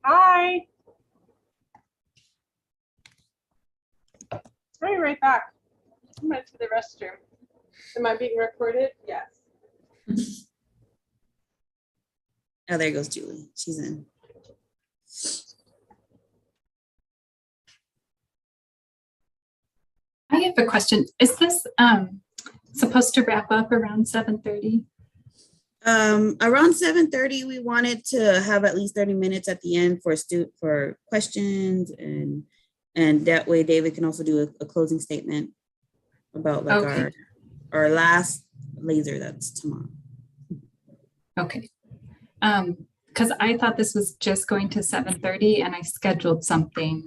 Hi. I'll be right back. I went to the restroom. Am I being recorded? Yes. Oh, there goes Julie. She's in. I have a question. Is this supposed to wrap up around 7:30? Around 7:30, we wanted to have at least 30 minutes at the end for questions, and that way David can also do a closing statement about like Okay. our last laser that's tomorrow. Okay. Because I thought this was just going to 7:30 and I scheduled something.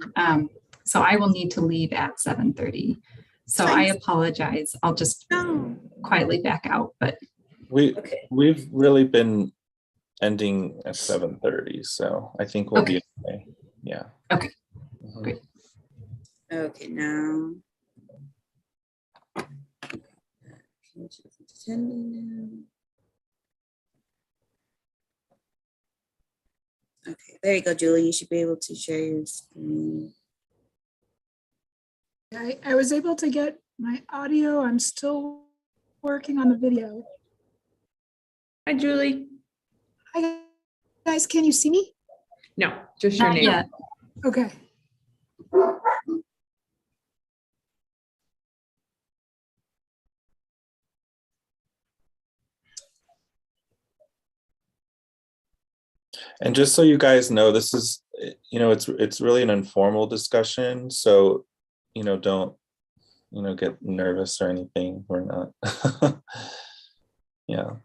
So I will need to leave at 7:30. So I apologize. I'll just quietly back out, but We've really been ending at 7:30, so I think we'll be okay. Yeah. Okay. Mhm. Great. Okay, now. Okay, there you go, Julie. You should be able to share your screen. I was able to get my audio. I'm still working on the video. Hi, Julie. Hi, guys. Can you see me? No, just your not name. yet. Okay. And just so you guys know, this is, it's really an informal discussion. So, don't, get nervous or anything. We're not. Yeah.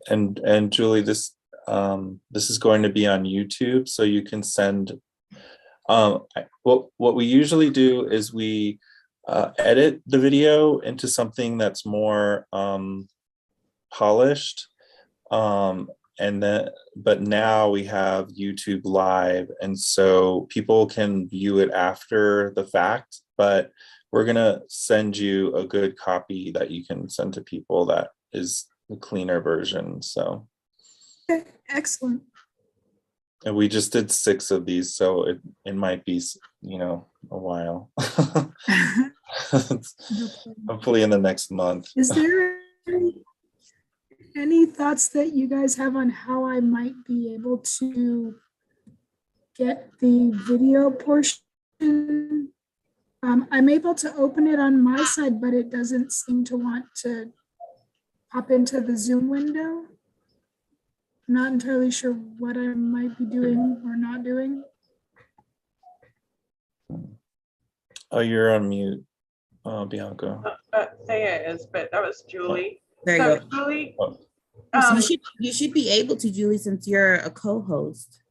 And Julie, this is going to be on YouTube, so you can send. What we usually do is we edit the video into something that's more polished, but now we have YouTube Live, and so people can view it after the fact. But we're gonna send you a good copy that you can send to people that is the cleaner version. So. Okay. Excellent. And we just did 6 of these, so it might be, a while. Hopefully in the next month. Is there any thoughts that you guys have on how I might be able to get the video portion? I'm able to open it on my side, but it doesn't seem to want to pop into the Zoom window. I'm not entirely sure what I might be doing or not doing. Oh, you're on mute, Bianca. Thea is, but that was Julie. There you So go. Julie, So you should be able to, Julie, since you're a co-host.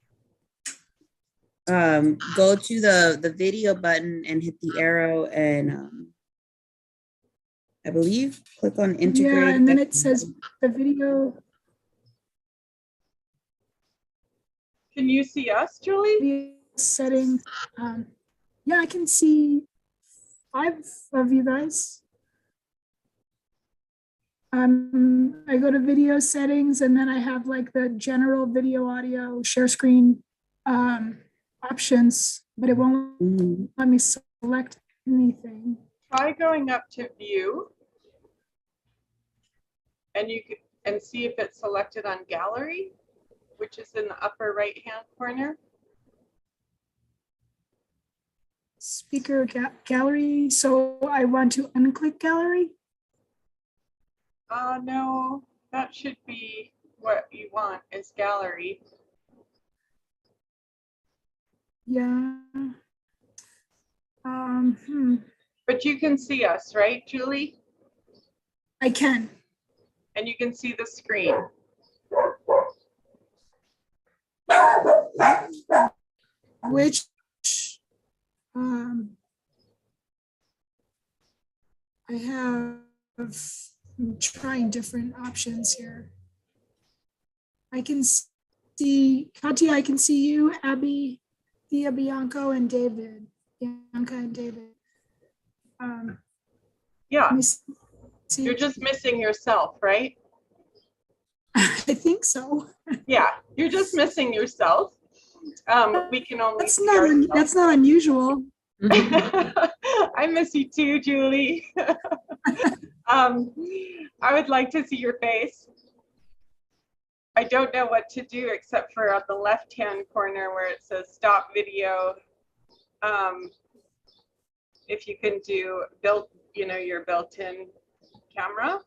Go to the video button and hit the arrow, and I believe click on integrate. Yeah, and then it says the video. can you see us, Julie? Video setting. Yeah, I can see 5 of you guys. I go to video settings, and then I have like the general video, audio, share screen options, but it won't let me select anything. Try going up to view. And you can see if it's selected on gallery, which is in the upper right-hand corner. Speaker gallery. So I want to unclick gallery. No, that should be what you want is gallery. Yeah. But you can see us, right, Julie? I can. And you can see the screen. Which I have. I'm trying different options here. I can see Katya, I can see you, Abby, Thea, Bianca, and David. Bianca and David. Yeah, Let me see. you're just missing yourself, right? I think so. Yeah, you're just missing yourself. We can only That's see not, ourselves. that's not unusual. I miss you too, Julie. I would like to see your face. I don't know what to do except for at the left-hand corner where it says stop video. If you can do your built-in camera.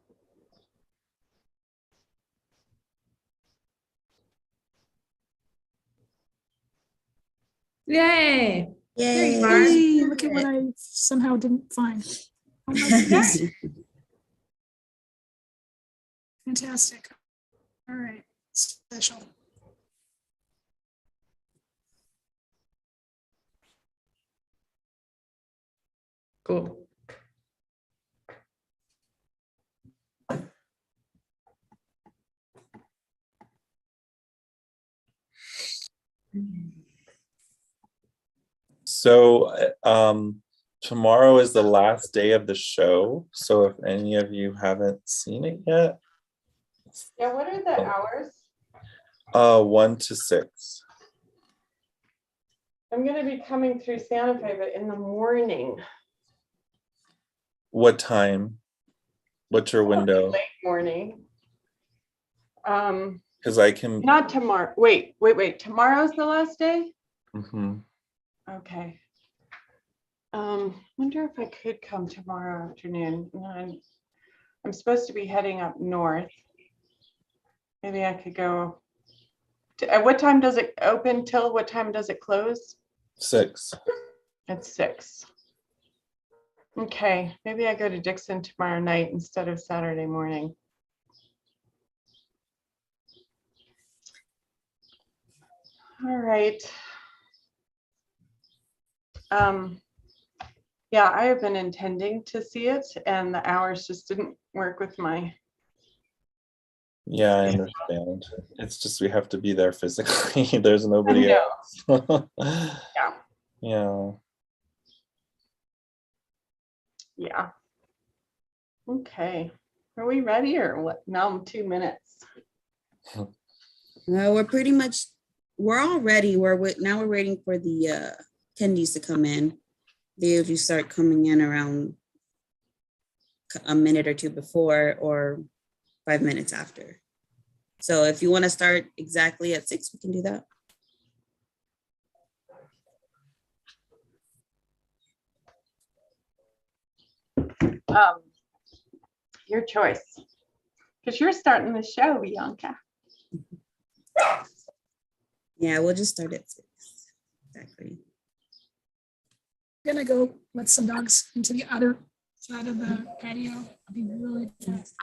Yay. There Yay. you are. Hey, look at what I somehow didn't find. Oh my goodness. Fantastic. All right, special. Cool. So tomorrow is the last day of the show. So if any of you haven't seen it yet, Yeah, what are the hours? 1 to 6. I'm gonna be coming through Santa Fe, but in the morning. What time? What's your window? Late morning. Because I can. Not tomorrow. Wait. Tomorrow's the last day? Mhm. Okay. Wonder if I could come tomorrow afternoon. I'm supposed to be heading up north. Maybe I could go. At what time does it open till? What time does it close? 6. At 6. Okay, maybe I go to Dixon tomorrow night instead of Saturday morning. All right. Yeah, I have been intending to see it, and the hours just didn't work with my. Yeah, I understand. It's just we have to be there physically. There's I nobody know. else. Yeah. Yeah. Yeah. Okay. Are we ready or what? Now I'm 2 minutes. We're all ready. Now we're waiting for the attendees to come in. They usually start coming in around a minute or two before or 5 minutes after. So if you want to start exactly at 6, we can do that. Your choice. Because you're starting the show, Bianca. Yeah, we'll just start at 6. Exactly. Gonna go let some dogs into the other side of the patio. I'll be really fast.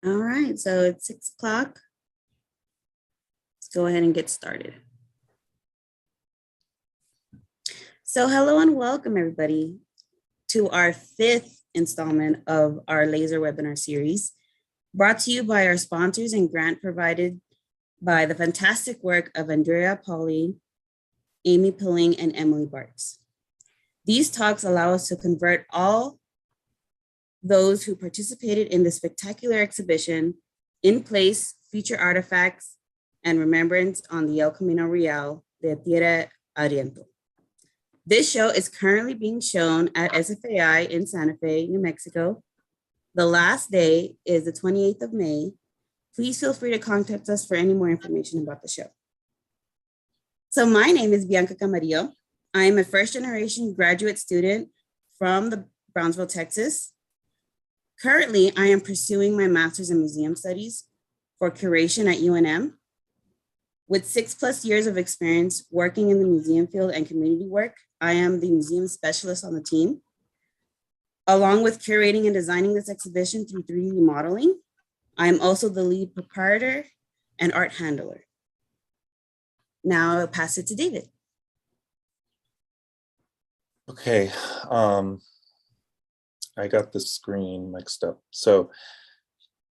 All right, so it's 6 o'clock. Let's go ahead and get started. So hello and welcome everybody to our 5th installment of our laser webinar series, brought to you by our sponsors and grant provided by the fantastic work of Andrea Pauly, Amy Pilling, and Emily Bartz. These talks allow us to convert all those who participated in the spectacular exhibition in place, feature artifacts, and remembrance on the El Camino Real de Tierra Adentro. This show is currently being shown at SFAI in Santa Fe, New Mexico. The last day is the 28th of May. Please feel free to contact us for any more information about the show. So my name is Bianca Camarillo. I am a first-generation graduate student from Brownsville, Texas. Currently, I am pursuing my master's in museum studies. for curation at UNM. With 6+ years of experience working in the museum field and community work, I am the museum specialist on the team. Along with curating and designing this exhibition through 3D modeling, I am also the lead proprietor and art handler. Now I'll pass it to David. Okay, I got the screen mixed up. So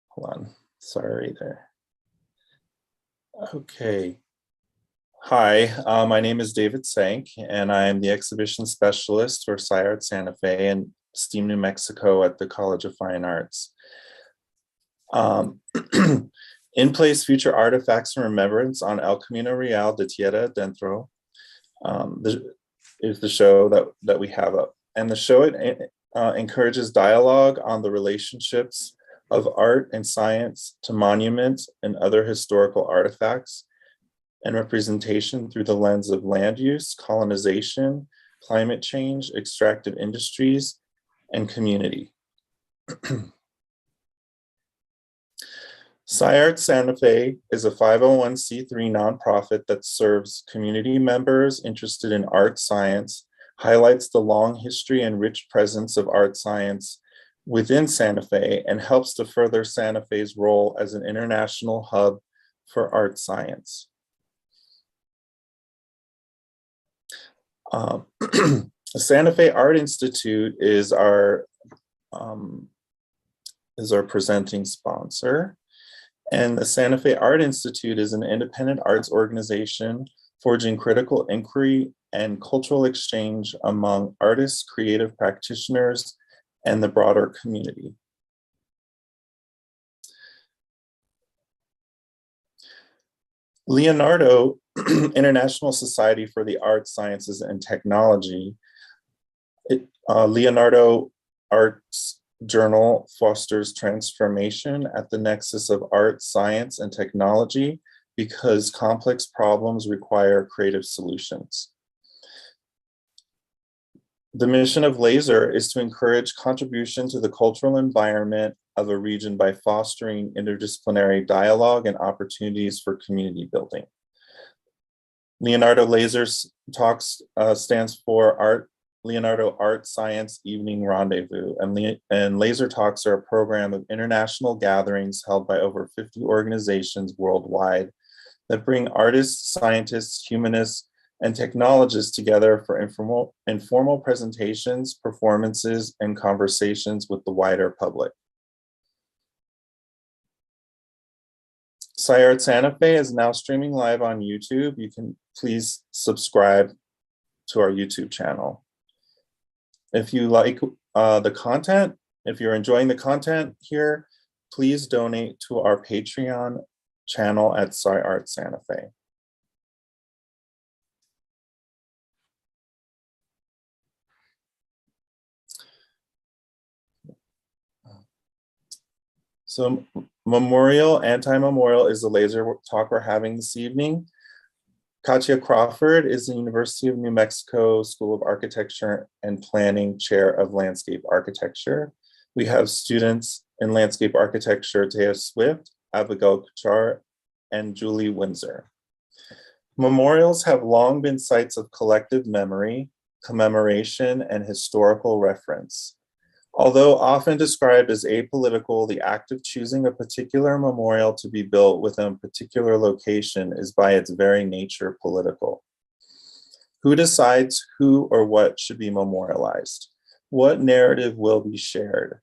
hold on, sorry there. Okay. Hi, my name is David Sank, and I am the exhibition specialist for SciArt Santa Fe and STEAM New Mexico at the College of Fine Arts. In Place Future Artifacts and Remembrance on El Camino Real de Tierra Adentro is the show that we have up. And the show encourages dialogue on the relationships of art and science to monuments and other historical artifacts and representation through the lens of land use, colonization, climate change, extractive industries, and community. SciArt Santa Fe is a 501c3 nonprofit that serves community members interested in art science, highlights the long history and rich presence of art science within Santa Fe, and helps to further Santa Fe's role as an international hub for art science. The Santa Fe Art Institute is our presenting sponsor. And the Santa Fe Art Institute is an independent arts organization forging critical inquiry and cultural exchange among artists, creative practitioners, and the broader community. Leonardo International Society for the Arts, Sciences, and Technology, Leonardo Arts Journal fosters transformation at the nexus of art, science, and technology because complex problems require creative solutions. The mission of LASER is to encourage contribution to the cultural environment of a region by fostering interdisciplinary dialogue and opportunities for community building. Leonardo LASER Talks stands for Leonardo Art Science Evening Rendezvous, and LASER Talks are a program of international gatherings held by over 50 organizations worldwide that bring artists, scientists, humanists, and technologists together for informal presentations, performances, and conversations with the wider public. SciArt Santa Fe is now streaming live on YouTube. You can please subscribe to our YouTube channel. If you like the content, if you're enjoying the content here, please donate to our Patreon channel at SciArt Santa Fe. So memorial, anti-memorial is the laser talk we're having this evening. Katya Crawford is the University of New Mexico School of Architecture and Planning Chair of Landscape Architecture. We have students in landscape architecture, Taya Swift, Abigail Kuchar, and Julie Windsor. Memorials have long been sites of collective memory, commemoration, and historical reference. Although often described as apolitical, the act of choosing a particular memorial to be built within a particular location is by its very nature political. Who decides who or what should be memorialized? What narrative will be shared?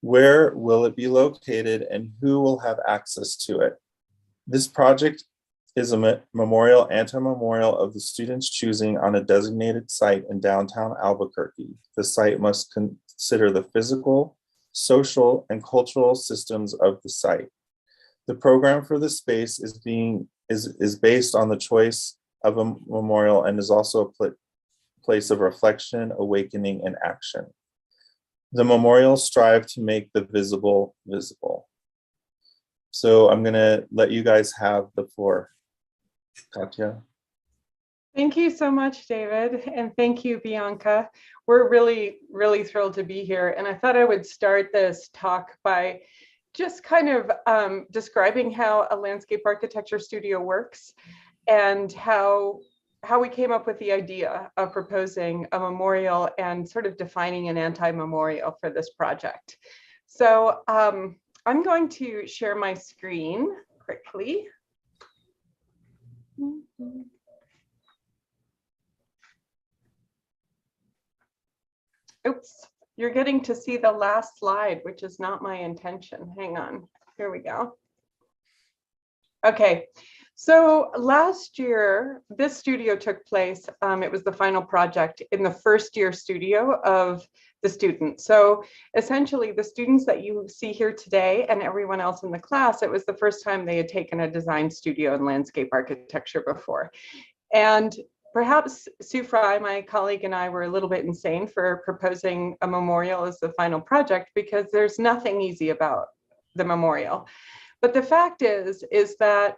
Where will it be located and who will have access to it? This project is a memorial, anti-memorial of the students choosing on a designated site in downtown Albuquerque. The site must consider the physical, social, and cultural systems of the site. The program for the space is based on the choice of a memorial and is also a place of reflection, awakening, and action. The memorials strive to make the visible visible. So I'm gonna let you guys have the floor. Katya. Thank you so much, David. And thank you, Bianca. We're really, really thrilled to be here. And I thought I would start this talk by just kind of describing how a landscape architecture studio works and how we came up with the idea of proposing a memorial and sort of defining an anti-memorial for this project. So I'm going to share my screen quickly. Oops, you're getting to see the last slide, which is not my intention. Hang on, here we go. Okay, so last year, this studio took place. It was the final project in the first year studio of the students. So essentially the students that you see here today and everyone else in the class, it was the first time they had taken a design studio in landscape architecture before. And perhaps Sue Fry, my colleague, and I were a little bit insane for proposing a memorial as the final project because there's nothing easy about the memorial. But the fact is that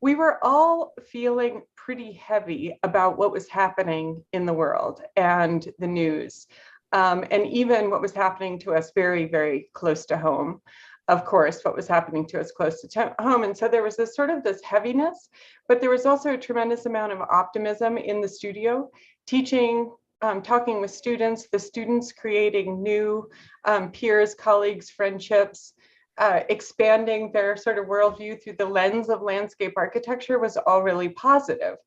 we were all feeling pretty heavy about what was happening in the world and the news, and even what was happening to us very, very close to home. Of course, what was happening to us close to home. And so there was this sort of this heaviness, but there was also a tremendous amount of optimism in the studio, teaching, talking with students, the students creating new peers, colleagues, friendships, expanding their sort of worldview through the lens of landscape architecture was all really positive.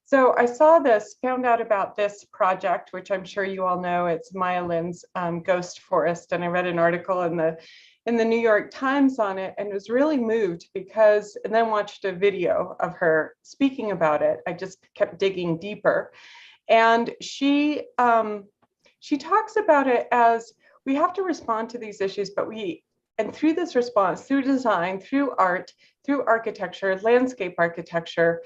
So I saw this, found out about this project, which I'm sure you all know, it's Maya Lin's Ghost Forest. And I read an article in the New York Times on it and was really moved because, and then watched a video of her speaking about it. I just kept digging deeper. And she talks about it as we have to respond to these issues, but and through this response, through design, through art, through architecture, landscape architecture,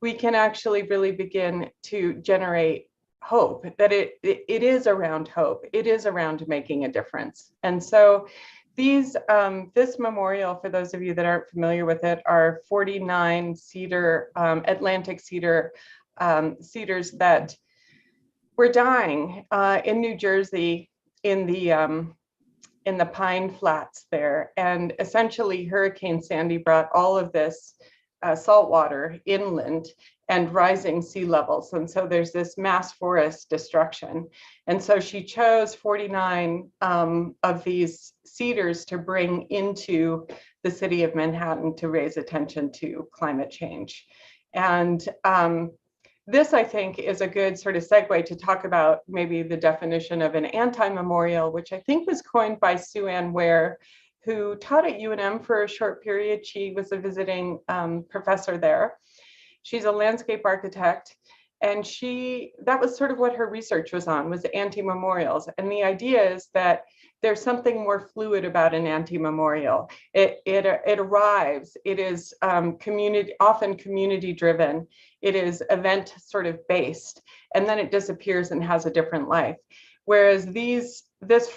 we can actually really begin to generate hope, that it is around hope. It is around making a difference. And so this memorial, for those of you that aren't familiar with it, are 49 cedar, Atlantic cedar, cedars that were dying in New Jersey in the pine flats there. And essentially Hurricane Sandy brought all of this salt water inland and rising sea levels. And so there's this mass forest destruction. And so she chose 49 of these cedars to bring into the city of Manhattan to raise attention to climate change. And this, I think, is a good sort of segue to talk about maybe the definition of an anti-memorial, which I think was coined by Sue Ann Ware, who taught at UNM for a short period. She was a visiting professor there. She's a landscape architect, and that was sort of what her research was on, was anti-memorials. And the idea is that there's something more fluid about an anti-memorial. It arrives, it is often community driven, it is event sort of based, and then it disappears and has a different life. Whereas this ghost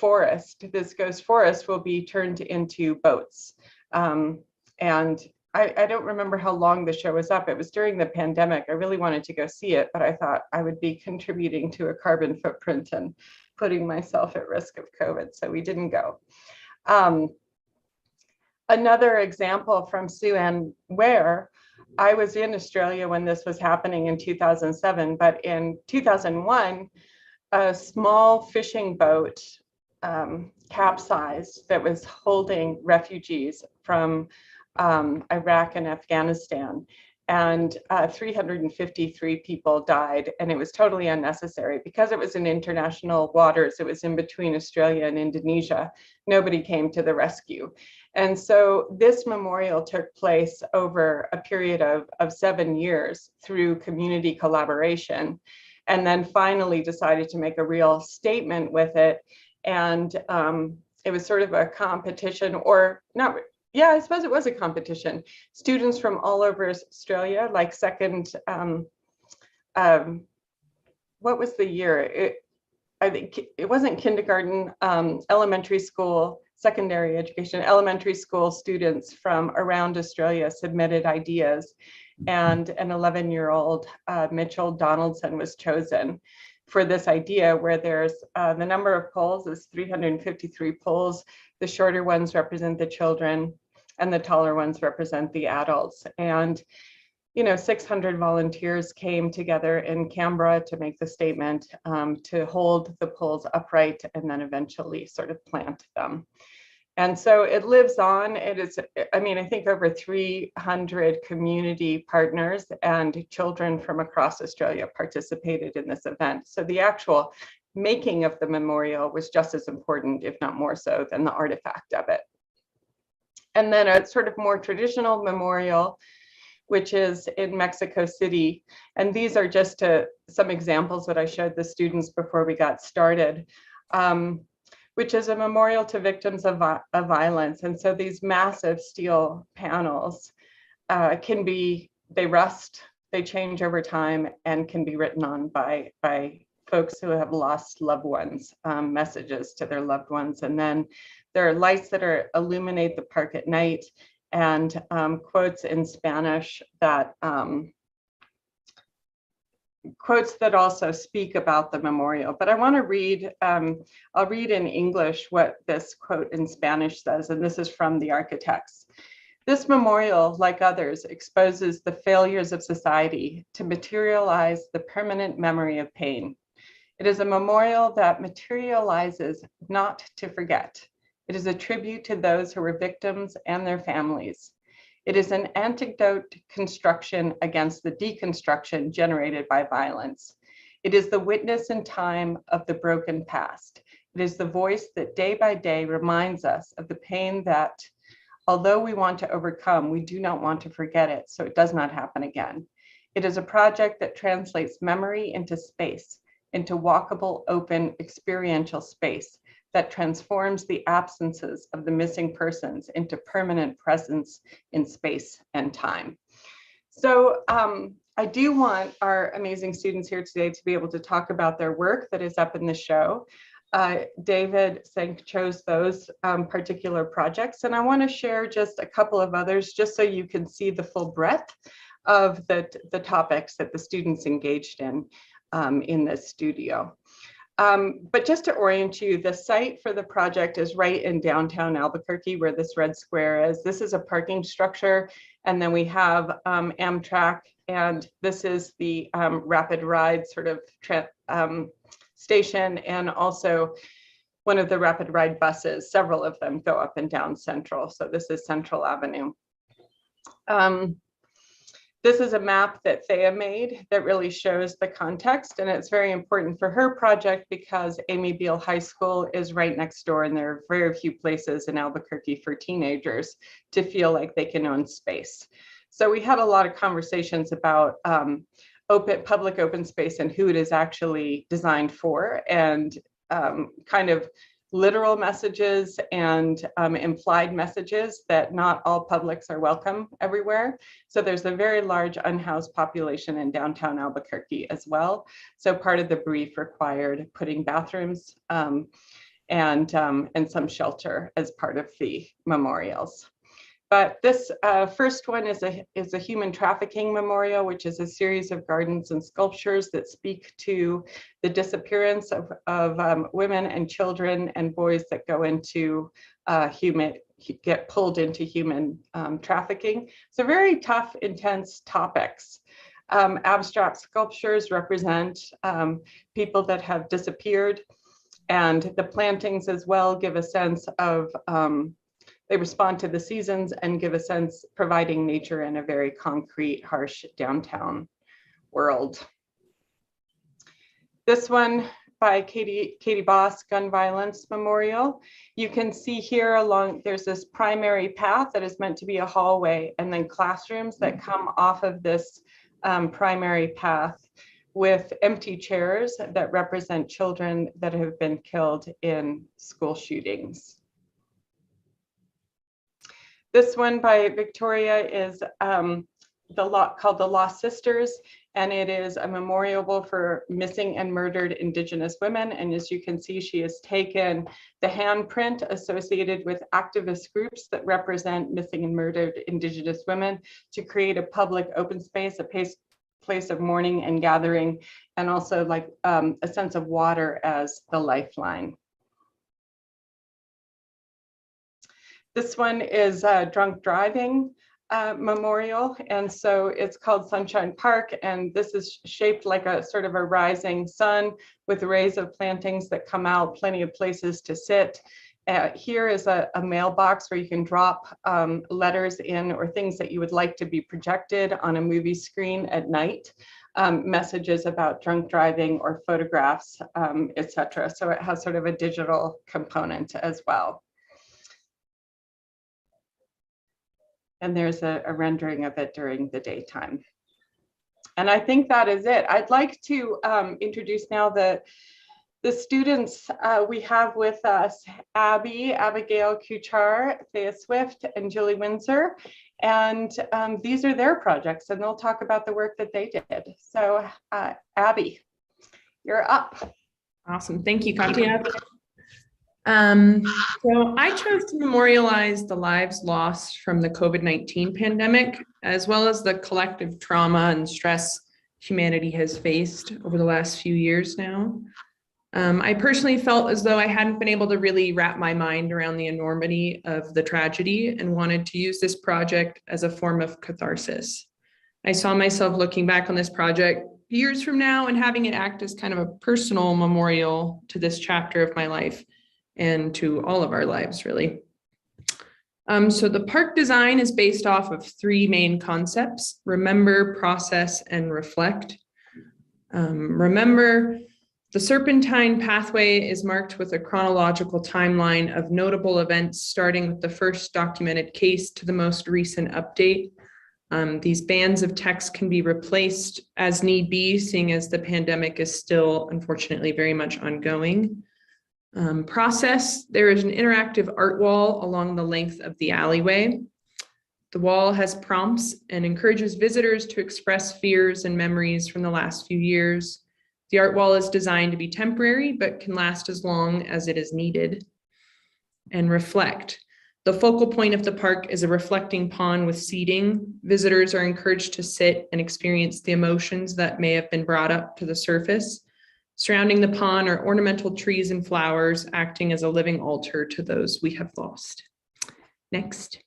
forest will be turned into boats. And I don't remember how long the show was up. It was during the pandemic. I really wanted to go see it, but I thought I would be contributing to a carbon footprint and putting myself at risk of COVID, so we didn't go. Another example from Sue Ann Ware, I was in Australia when this was happening in 2007, but in 2001, a small fishing boat capsized that was holding refugees from Iraq and Afghanistan, and 353 people died, and it was totally unnecessary because it was in international waters. It was in between Australia and Indonesia. Nobody came to the rescue. And so this memorial took place over a period of 7 years through community collaboration, and then finally decided to make a real statement with it. And it was sort of a competition, or not. Yeah, I suppose it was a competition. Students from all over Australia, like what was the year? I think it wasn't kindergarten, elementary school, secondary education, elementary school students from around Australia submitted ideas, and an 11-year-old Mitchell Donaldson was chosen for this idea where there's the number of poles is 353 poles. The shorter ones represent the children and the taller ones represent the adults. And 600 volunteers came together in Canberra to make the statement, to hold the poles upright and then eventually sort of plant them. And so it lives on. It is, I think over 300 community partners and children from across Australia participated in this event. So the actual making of the memorial was just as important, if not more so, than the artifact of it. And then a sort of more traditional memorial, which is in Mexico City. And these are just some examples that I showed the students before we got started, which is a memorial to victims of violence. And so these massive steel panels they rust, they change over time, and can be written on by folks who have lost loved ones, messages to their loved ones. And then there are lights that illuminate the park at night, and quotes in Spanish that also speak about the memorial. But I want to read, I'll read in English what this quote in Spanish says, and this is from the architects. This memorial, like others, exposes the failures of society to materialize the permanent memory of pain. It is a memorial that materializes not to forget. It is a tribute to those who were victims and their families. It is an antidote construction against the deconstruction generated by violence. It is the witness in time of the broken past. It is the voice that day by day reminds us of the pain that, although we want to overcome, we do not want to forget it, so it does not happen again. It is a project that translates memory into space, into walkable, open, experiential space, that transforms the absences of the missing persons into permanent presence in space and time. So I do want our amazing students here today to be able to talk about their work that is up in the show. David Senk chose those particular projects, and I want to share just a couple of others just so you can see the full breadth of the topics that the students engaged in this studio. But just to orient you, the site for the project is right in downtown Albuquerque, where this red square is. This is a parking structure, and then we have Amtrak, and this is the rapid ride sort of station, and also one of the rapid ride buses. Several of them go up and down Central, so this is Central Avenue. This is a map that Thea made that really shows the context, and it's very important for her project because Amy Beale High School is right next door, and there are very few places in Albuquerque for teenagers to feel like they can own space. So we had a lot of conversations about public open space and who it is actually designed for, and kind of literal messages and implied messages that not all publics are welcome everywhere. So there's a very large unhoused population in downtown Albuquerque as well. So part of the brief required putting bathrooms and some shelter as part of the memorials. But this first one is a human trafficking memorial, which is a series of gardens and sculptures that speak to the disappearance of women and children and boys that go into get pulled into human trafficking. So very tough, intense topics. Abstract sculptures represent people that have disappeared, and the plantings as well give a sense of they respond to the seasons and give a sense, providing nature in a very concrete, harsh downtown world. This one by Katie Boss, Gun Violence Memorial. You can see here there's this primary path that is meant to be a hallway, and then classrooms that come off of this primary path with empty chairs that represent children that have been killed in school shootings. This one by Victoria is called The Lost Sisters, and it is a memorial for missing and murdered Indigenous women. And as you can see, she has taken the handprint associated with activist groups that represent missing and murdered Indigenous women to create a public open space, a place of mourning and gathering, and also like a sense of water as the lifeline. This one is drunk driving memorial, and so it's called Sunshine Park, and this is shaped like a sort of a rising sun with rays of plantings that come out, plenty of places to sit. Here is a mailbox where you can drop letters in or things that you would like to be projected on a movie screen at night, messages about drunk driving or photographs, etc. So it has sort of a digital component as well. And there's a rendering of it during the daytime. And I think that is it. I'd like to introduce now the students we have with us: Abigail Kuchar, Thea Swift, and Julie Windsor. And these are their projects, and they'll talk about the work that they did. So Abby, you're up. Awesome. Thank you, Katya. So I chose to memorialize the lives lost from the COVID-19 pandemic, as well as the collective trauma and stress humanity has faced over the last few years now. I personally felt as though I hadn't been able to really wrap my mind around the enormity of the tragedy and wanted to use this project as a form of catharsis. I saw myself looking back on this project years from now and having it act as kind of a personal memorial to this chapter of my life and to all of our lives, really. So the park design is based off of three main concepts: remember, process, and reflect. Remember, the Serpentine pathway is marked with a chronological timeline of notable events, starting with the first documented case to the most recent update. These bands of text can be replaced as need be, seeing as the pandemic is still, unfortunately, very much ongoing. Process, there is an interactive art wall along the length of the alleyway. The wall has prompts and encourages visitors to express fears and memories from the last few years. The art wall is designed to be temporary, but can last as long as it is needed. And reflect. The focal point of the park is a reflecting pond with seating. Visitors are encouraged to sit and experience the emotions that may have been brought up to the surface. Surrounding the pond are ornamental trees and flowers, acting as a living altar to those we have lost. Next.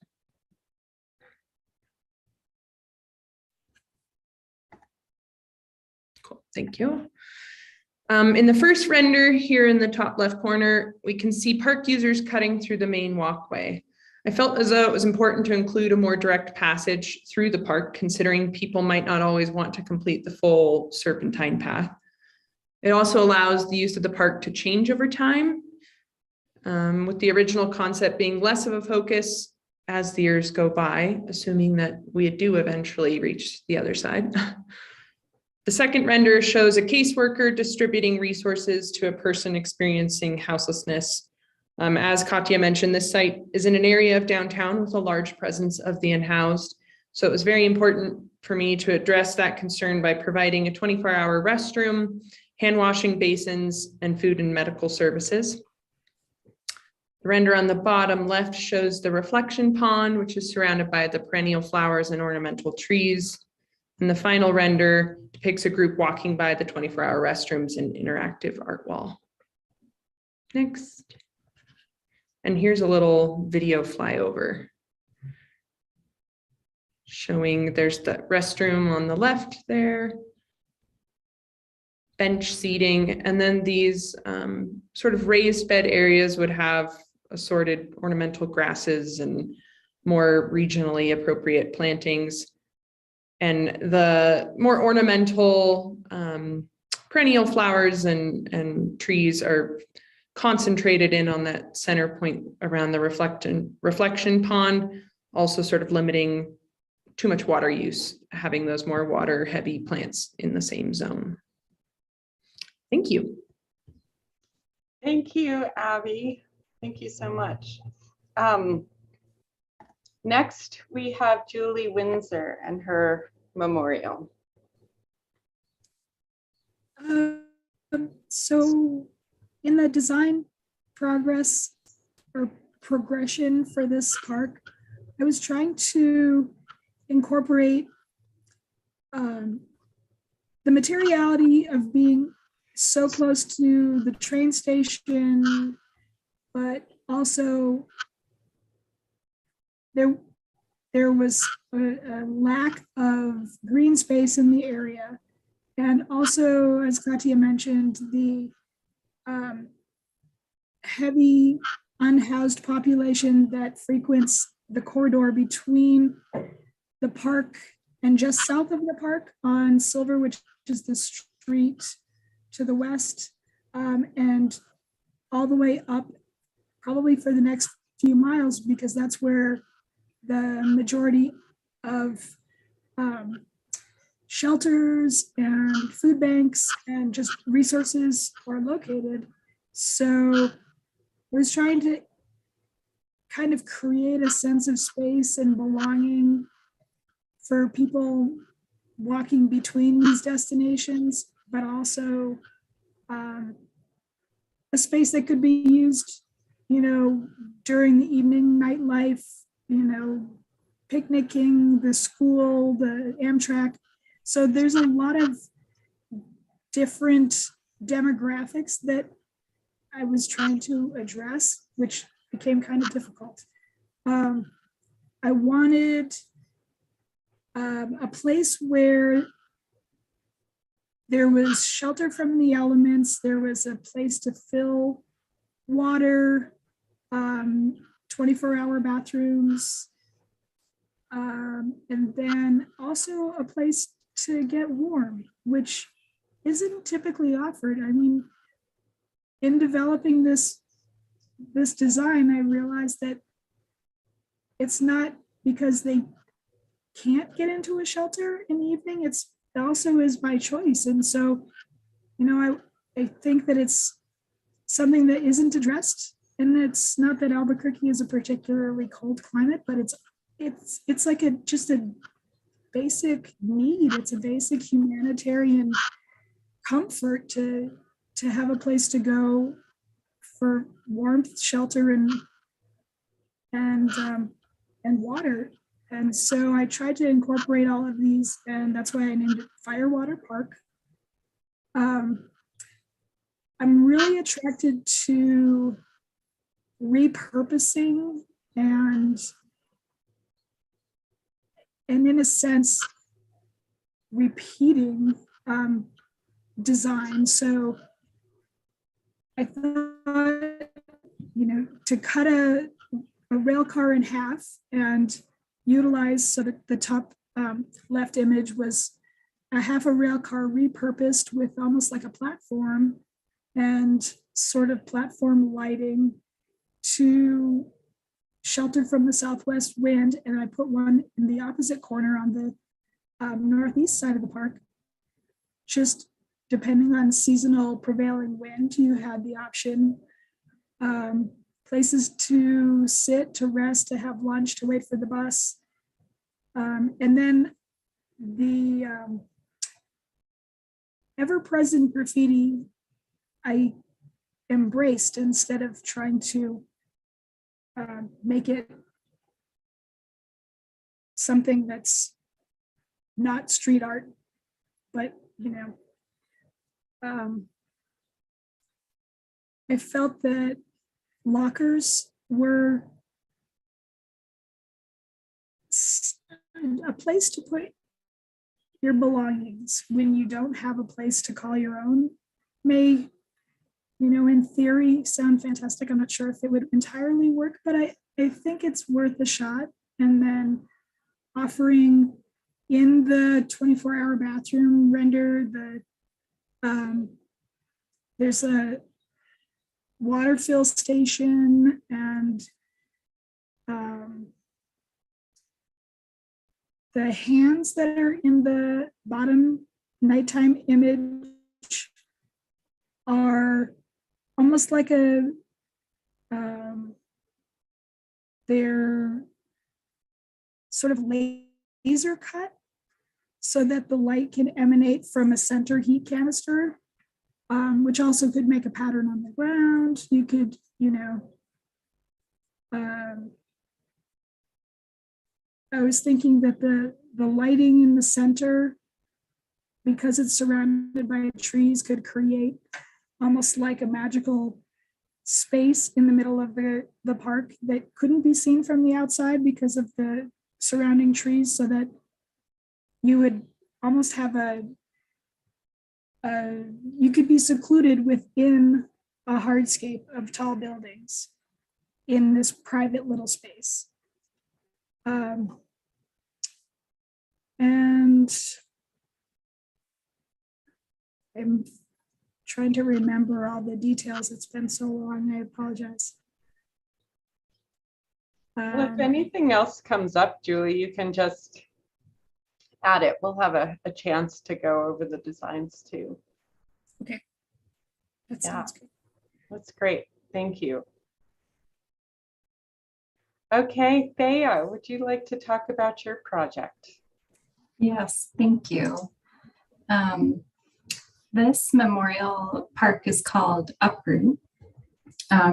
Cool, thank you. In the first render here in the top left corner, we can see park users cutting through the main walkway. I felt as though it was important to include a more direct passage through the park, considering people might not always want to complete the full Serpentine path. It also allows the use of the park to change over time, with the original concept being less of a focus as the years go by, assuming that we do eventually reach the other side. The second render shows a caseworker distributing resources to a person experiencing houselessness. As Katya mentioned, this site is in an area of downtown with a large presence of the unhoused. So it was very important for me to address that concern by providing a 24-hour restroom, hand washing basins, and food and medical services. The render on the bottom left shows the reflection pond, which is surrounded by the perennial flowers and ornamental trees. And the final render depicts a group walking by the 24-hour restrooms and interactive art wall. Next. And here's a little video flyover showing there's the restroom on the left there, bench seating, and then these sort of raised bed areas would have assorted ornamental grasses and more regionally appropriate plantings. And the more ornamental perennial flowers and trees are concentrated in on that center point around the reflection pond, also sort of limiting too much water use, having those more water heavy plants in the same zone. Thank you. Thank you, Abby. Thank you so much. Next, we have Julie Windsor and her memorial. So in the design progress or progression for this park, I was trying to incorporate the materiality of being so close to the train station, but also there was a lack of green space in the area. And also, as Katia mentioned, the heavy unhoused population that frequents the corridor between the park and just south of the park on Silver, which is the street to the west, and all the way up probably for the next few miles, because that's where the majority of shelters and food banks and just resources are located. So I was trying to kind of create a sense of space and belonging for people walking between these destinations, but also a space that could be used, during the evening, nightlife, picnicking, the school, the Amtrak. So there's a lot of different demographics that I was trying to address, which became kind of difficult. I wanted a place where there was shelter from the elements, there was a place to fill water, 24-hour bathrooms, and then also a place to get warm, which isn't typically offered. I mean, in developing this design, I realized that it's not because they can't get into a shelter in the evening, it also is by choice. And so, I think that it's something that isn't addressed. And it's not that Albuquerque is a particularly cold climate, but it's like just a basic need. It's a basic humanitarian comfort to have a place to go for warmth, shelter, and water. And so I tried to incorporate all of these, and that's why I named it Firewater Park. I'm really attracted to repurposing and in a sense, repeating design. So I thought, to cut a rail car in half and utilize, so that the top left image was a half a rail car repurposed with almost like a platform and sort of platform lighting to shelter from the southwest wind. And I put one in the opposite corner on the northeast side of the park. Just depending on seasonal prevailing wind, you had the option. Places to sit, to rest, to have lunch, to wait for the bus. And then the ever-present graffiti I embraced instead of trying to make it something that's not street art, but I felt that lockers were a place to put your belongings when you don't have a place to call your own. May, in theory, sound fantastic. I'm not sure if it would entirely work, but I think it's worth a shot. And then offering in the 24-hour bathroom render, there's a water fill station, and the hands that are in the bottom nighttime image are almost like they're sort of laser cut so that the light can emanate from a center heat canister, which also could make a pattern on the ground. You could, I was thinking that the lighting in the center because it's surrounded by trees, could create almost like a magical space in the middle of the park that couldn't be seen from the outside because of the surrounding trees, so that you would almost have you could be secluded within a hardscape of tall buildings in this private little space. And I'm trying to remember all the details. It's been so long, I apologize. Well, if anything else comes up, Julie, you can just add it. We'll have a chance to go over the designs too. That Yeah. sounds good. That's great. Thank you. Okay, Thea, would you like to talk about your project? Yes, thank you. This memorial park is called Uproot,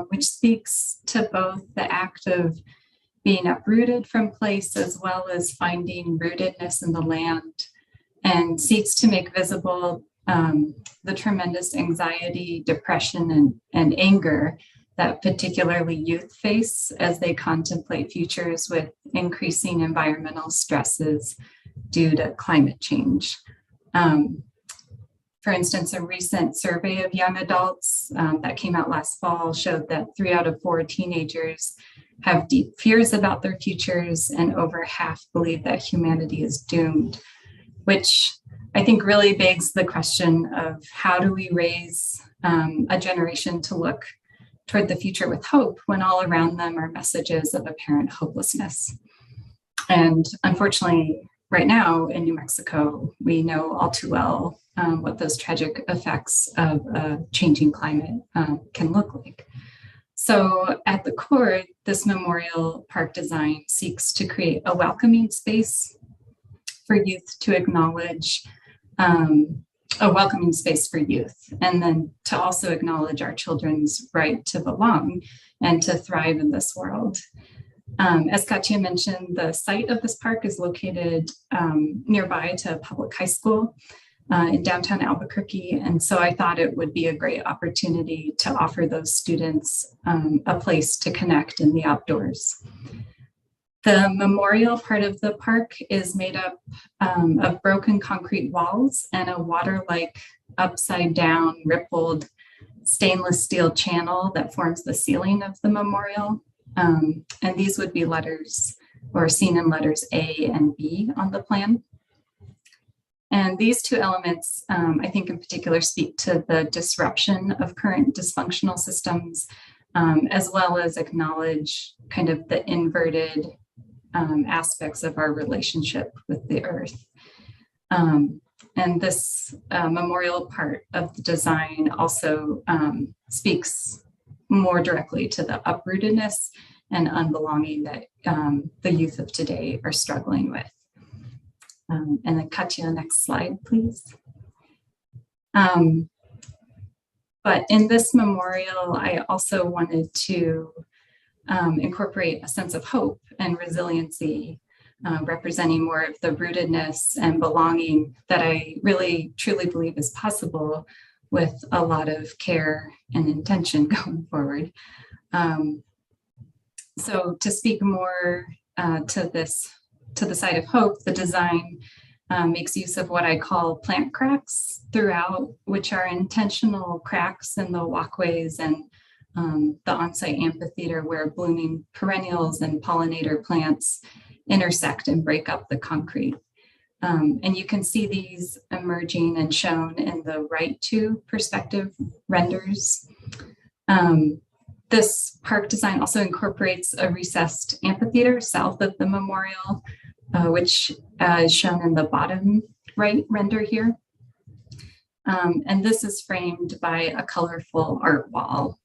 which speaks to both the act of being uprooted from place as well as finding rootedness in the land, and seeks to make visible the tremendous anxiety, depression, and anger that particularly youth face as they contemplate futures with increasing environmental stresses due to climate change. For instance, a recent survey of young adults that came out last fall showed that 3 out of 4 teenagers have deep fears about their futures, and over half believe that humanity is doomed, which I think really begs the question of how do we raise a generation to look toward the future with hope when all around them are messages of apparent hopelessness. And unfortunately, right now in New Mexico, we know all too well what those tragic effects of a changing climate can look like. So at the core, this memorial park design seeks to create a welcoming space for youth to acknowledge, a welcoming space for youth, and then to also acknowledge our children's right to belong and to thrive in this world. As Katya mentioned, the site of this park is located nearby to a public high school in downtown Albuquerque. And so I thought it would be a great opportunity to offer those students a place to connect in the outdoors. The memorial part of the park is made up of broken concrete walls and a water-like upside down rippled stainless steel channel that forms the ceiling of the memorial. And these would be letters, or seen in letters A and B on the plan. And these two elements, I think in particular, speak to the disruption of current dysfunctional systems, as well as acknowledge kind of the inverted aspects of our relationship with the earth. And this memorial part of the design also speaks more directly to the uprootedness and unbelonging that the youth of today are struggling with. And then Katya, next slide, please. But in this memorial, I also wanted to incorporate a sense of hope and resiliency, representing more of the rootedness and belonging that I really truly believe is possible with a lot of care and intention going forward. So to speak more to the side of hope, the design makes use of what I call plant cracks throughout, which are intentional cracks in the walkways and the on-site amphitheater where blooming perennials and pollinator plants intersect and break up the concrete. And you can see these emerging and shown in the right two perspective renders. This park design also incorporates a recessed amphitheater south of the memorial, which is shown in the bottom right render here. And this is framed by a colorful art wall,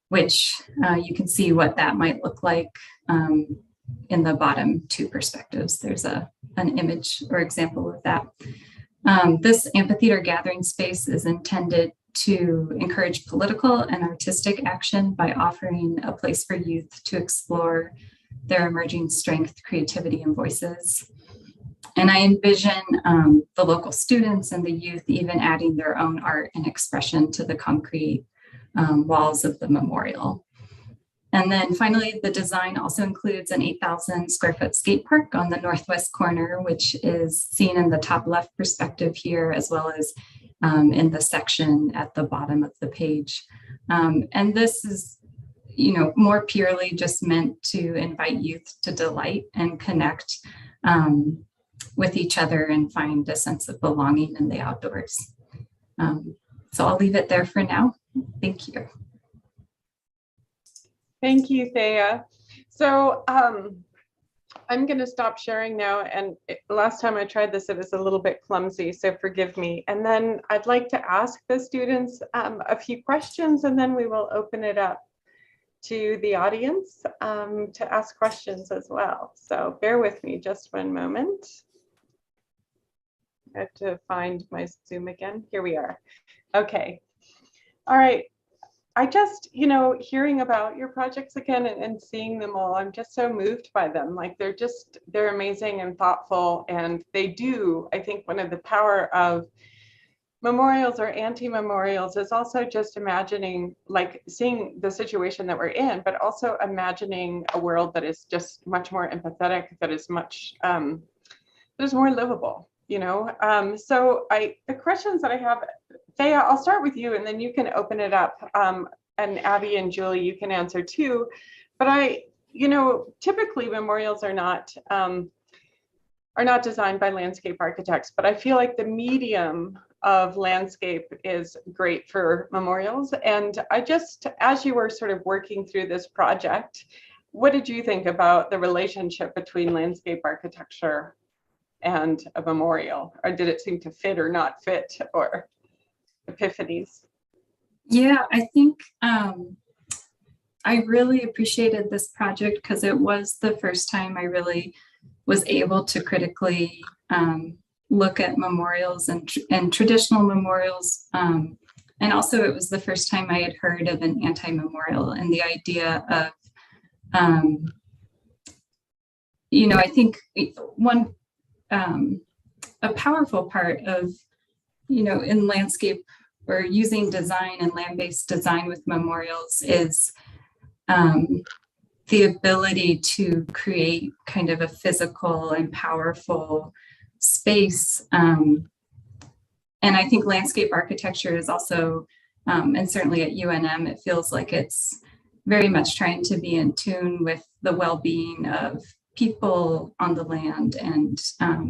which you can see what that might look like in the bottom two perspectives. There's an image or example of that. This amphitheater gathering space is intended to encourage political and artistic action by offering a place for youth to explore their emerging strength, creativity, and voices. And I envision the local students and the youth even adding their own art and expression to the concrete walls of the memorial. And then finally, the design also includes an 8,000 square foot skate park on the northwest corner, which is seen in the top left perspective here, as well as in the section at the bottom of the page. And this is, more purely just meant to invite youth to delight and connect with each other and find a sense of belonging in the outdoors. So I'll leave it there for now. Thank you. Thank you, Thea. So I'm going to stop sharing now. And last time I tried this, it was a little bit clumsy, so forgive me. And then I'd like to ask the students a few questions, and then we will open it up to the audience to ask questions as well. So bear with me just one moment. I have to find my Zoom again. Here we are. Okay. All right. I just, hearing about your projects again and seeing them all, I'm just so moved by them. Like they're amazing and thoughtful. And they do, I think one of the power of memorials or anti-memorials is also just imagining, like seeing the situation that we're in, but also imagining a world that is just much more empathetic, that is much, that is more livable, So the questions that I have, Thea, I'll start with you and then you can open it up. And Abby and Julie, you can answer too. But typically memorials are not designed by landscape architects, but I feel like the medium of landscape is great for memorials. And as you were sort of working through this project, what did you think about the relationship between landscape architecture and a memorial? Or did it seem to fit or not fit, or epiphanies? Yeah, I think I really appreciated this project because it was the first time I really was able to critically look at memorials and traditional memorials. And also it was the first time I had heard of an anti-memorial, and the idea of, I think one, a powerful part of, in landscape or using design and land-based design with memorials is the ability to create kind of a physical and powerful space. And I think landscape architecture is also, and certainly at UNM, it feels like it's very much trying to be in tune with the well-being of people on the land and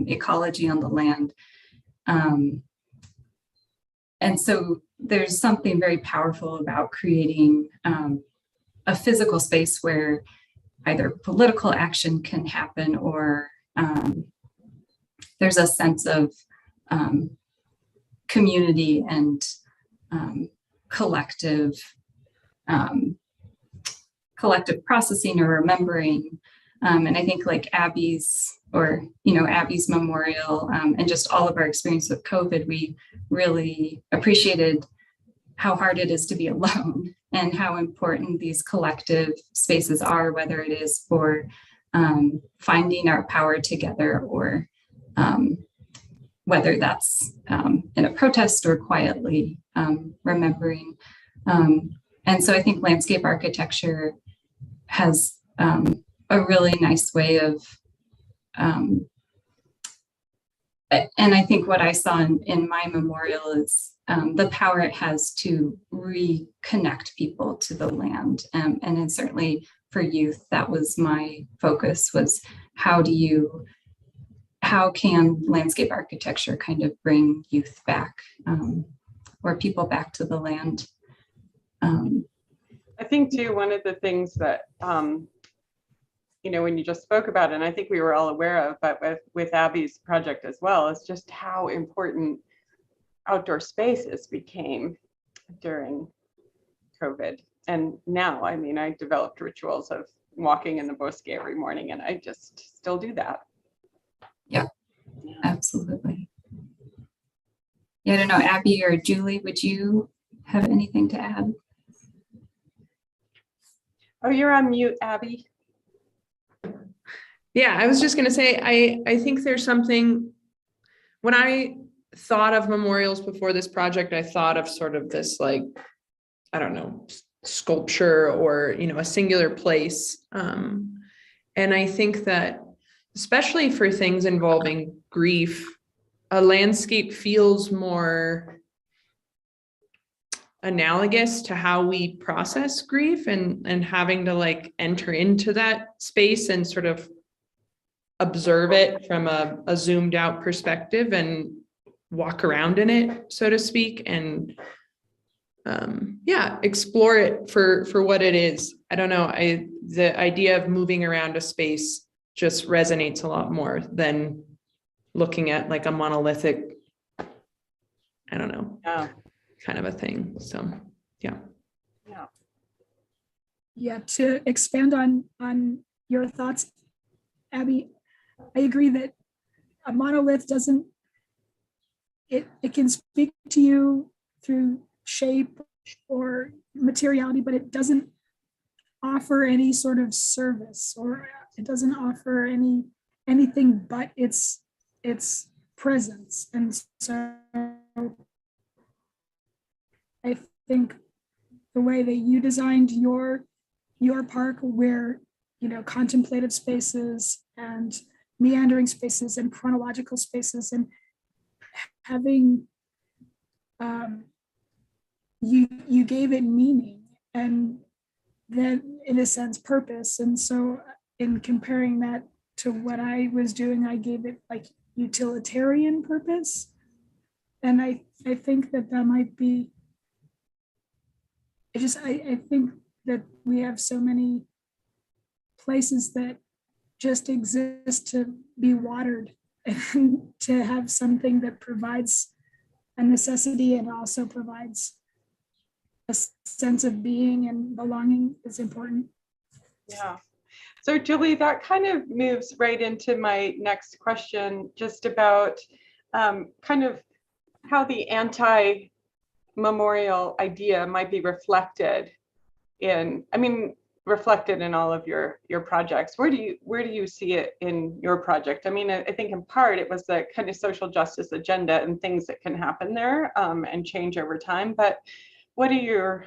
ecology on the land. And so there's something very powerful about creating a physical space where either political action can happen or there's a sense of community and collective processing or remembering. And I think like Abby's memorial and just all of our experience with COVID, we really appreciated how hard it is to be alone and how important these collective spaces are, whether it is for finding our power together or whether that's in a protest or quietly remembering. And so I think landscape architecture has a really nice way of, and I think what I saw in my memorial is the power it has to reconnect people to the land. And then certainly for youth, that was my focus, was how can landscape architecture kind of bring youth back or people back to the land? I think too, one of the things that, when you just spoke about it, and I think we were all aware of, but with Abby's project as well, is just how important outdoor spaces became during COVID. And now, I mean, I developed rituals of walking in the bosque every morning, and I just still do that. Yeah, absolutely. Yeah, I don't know, Abby or Julie, would you have anything to add? Oh, you're on mute, Abby. Yeah, I was just gonna say, I think there's something, when I thought of memorials before this project, I thought of sort of this like, I don't know, sculpture or, you know, a singular place. And I think that especially for things involving grief, a landscape feels more analogous to how we process grief, and having to like enter into that space and sort of observe it from a zoomed out perspective and walk around in it, so to speak, and yeah, explore it for what it is. I don't know. The idea of moving around a space just resonates a lot more than looking at like a monolithic, I don't know, Yeah. kind of a thing. So yeah. Yeah. Yeah, to expand on your thoughts, Abby, I agree that a monolith doesn't, it can speak to you through shape or materiality, but it doesn't offer any sort of service, or it doesn't offer anything but its presence. And so I think the way that you designed your park, where, you know, contemplative spaces and meandering spaces and chronological spaces, and having you gave it meaning, and then in a sense purpose. And so in comparing that to what I was doing, I gave it like utilitarian purpose. And I think that might be, I think that we have so many places that just exist to be watered, and to have something that provides a necessity and also provides a sense of being and belonging is important. Yeah. So Julie, that kind of moves right into my next question, just about kind of how the anti-memorial idea might be reflected in, reflected in all of your projects. Where do you see it in your project? I mean, I think in part it was the kind of social justice agenda and things that can happen there and change over time. But what are your,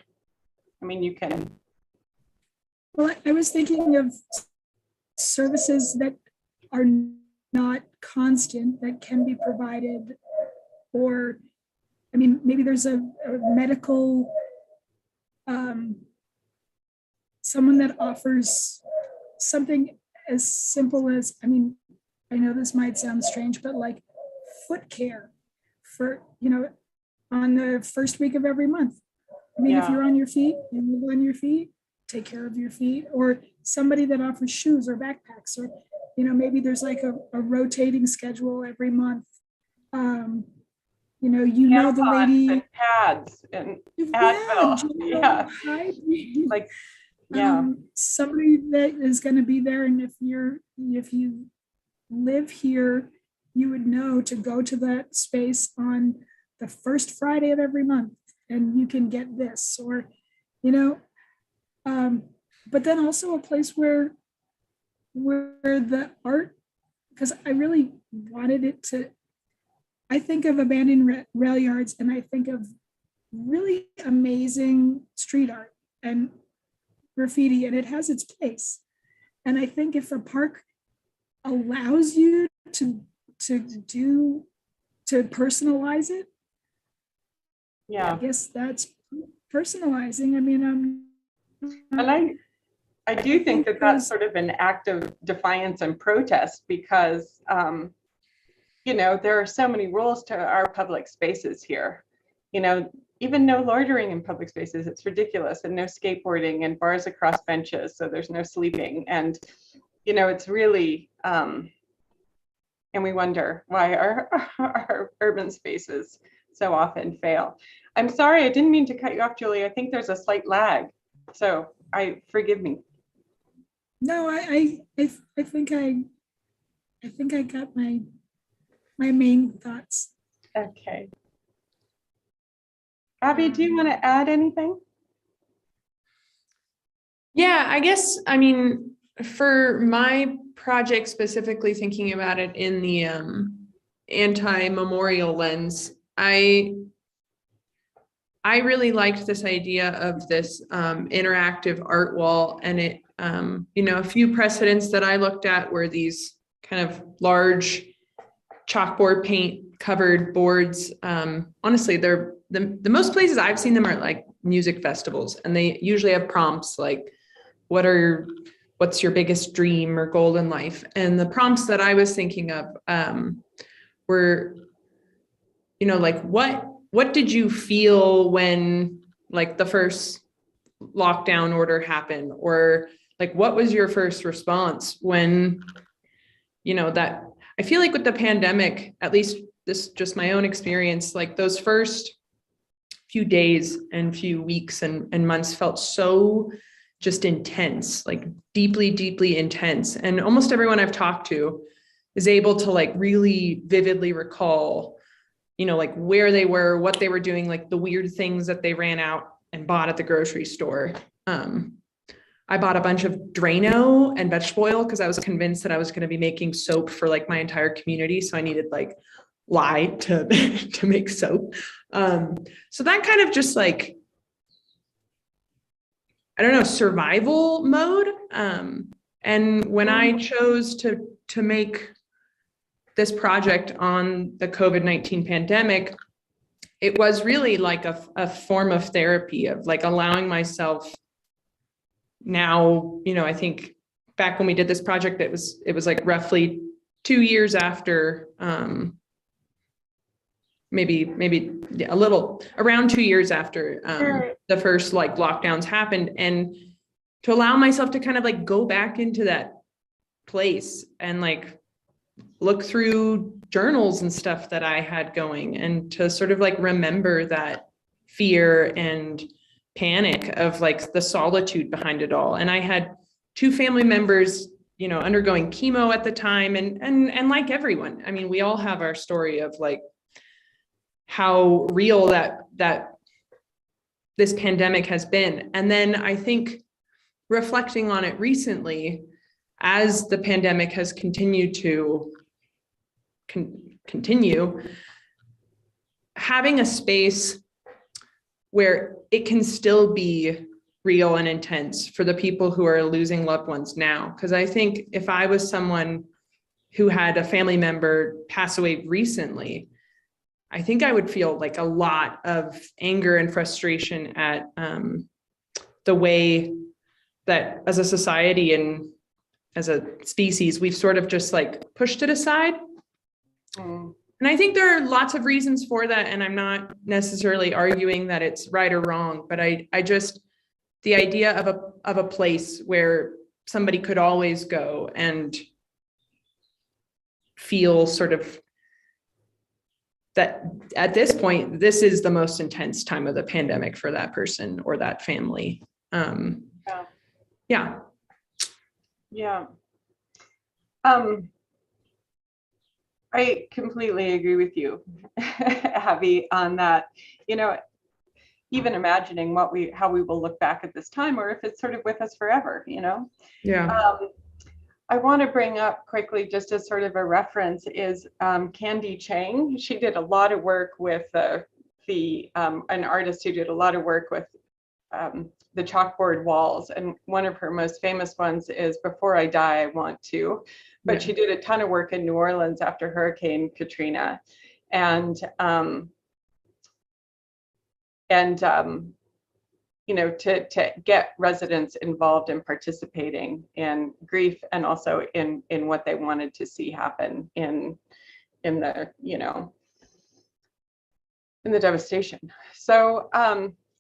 you can. Well, I was thinking of services that are not constant, that can be provided, or, maybe there's a medical, someone that offers something as simple as, I know this might sound strange, but like foot care for, on the first week of every month. If you're on your feet, you move on your feet, take care of your feet, or somebody that offers shoes or backpacks, or, maybe there's like a rotating schedule every month. The lady. And pads and Advil. Yeah. Like, yeah. Somebody that is going to be there. And if you live here, you would know to go to that space on the first Friday of every month, and you can get this, or, but then also a place where the art, because I really wanted it to, I think of abandoned rail yards and I think of really amazing street art and graffiti, and it has its place. And I think if a park allows you to personalize it, yeah, I guess that's personalizing. And I do think that that's sort of an act of defiance and protest, because there are so many rules to our public spaces here. Even no loitering in public spaces, it's ridiculous, and no skateboarding, and bars across benches, so there's no sleeping. And it's really and we wonder why our urban spaces so often fail. I'm sorry, I didn't mean to cut you off, Julie. I think there's a slight lag, so forgive me. No, I think I got my main thoughts. Okay. Abby, do you want to add anything? Yeah, I guess, for my project, specifically thinking about it in the anti-memorial lens, I really liked this idea of this interactive art wall, and it, a few precedents that I looked at were these kind of large chalkboard paint covered boards. Honestly, they're the most places I've seen them are like music festivals, and they usually have prompts like, what's your biggest dream or goal in life? And the prompts that I was thinking of were, like what did you feel when like the first lockdown order happened? Or like, what was your first response when, that I feel like with the pandemic, at least this just my own experience, like those first few days and few weeks and months felt so just intense, like deeply, deeply intense. And almost everyone I've talked to is able to like really vividly recall, like where they were, what they were doing, like the weird things that they ran out and bought at the grocery store. I bought a bunch of Drano and vegetable oil because I was convinced that I was going to be making soap for like my entire community. So I needed like lye to, to make soap. So that kind of just like, I don't know, survival mode. And when I chose to make this project on the COVID-19 pandemic, it was really like a form of therapy of like allowing myself now, I think back when we did this project, it was like roughly 2 years after, maybe a little around 2 years after the first like lockdowns happened, and to allow myself to kind of like go back into that place and like look through journals and stuff that I had going, and to sort of like remember that fear and panic of like the solitude behind it all. And I had 2 family members, undergoing chemo at the time, and like everyone, I mean, we all have our story of like how real that this pandemic has been. And then I think reflecting on it recently, as the pandemic has continued to continue, having a space where it can still be real and intense for the people who are losing loved ones now. Because I think if I was someone who had a family member pass away recently, I think I would feel like a lot of anger and frustration at the way that as a society and as a species, we've sort of just like pushed it aside. And I think there are lots of reasons for that. And I'm not necessarily arguing that it's right or wrong, but I just, the idea of a place where somebody could always go and feel sort of that at this point, this is the most intense time of the pandemic for that person or that family. Yeah. I completely agree with you, Abby, on that. Even imagining how we will look back at this time, or if it's sort of with us forever, Yeah. I want to bring up quickly, just as sort of a reference, is Candy Chang. She did a lot of work with an artist who did a lot of work with the chalkboard walls. And one of her most famous ones is Before I Die, I Want To. But she did a ton of work in New Orleans after Hurricane Katrina. And to get residents involved in participating in grief, and also in what they wanted to see happen in the devastation. So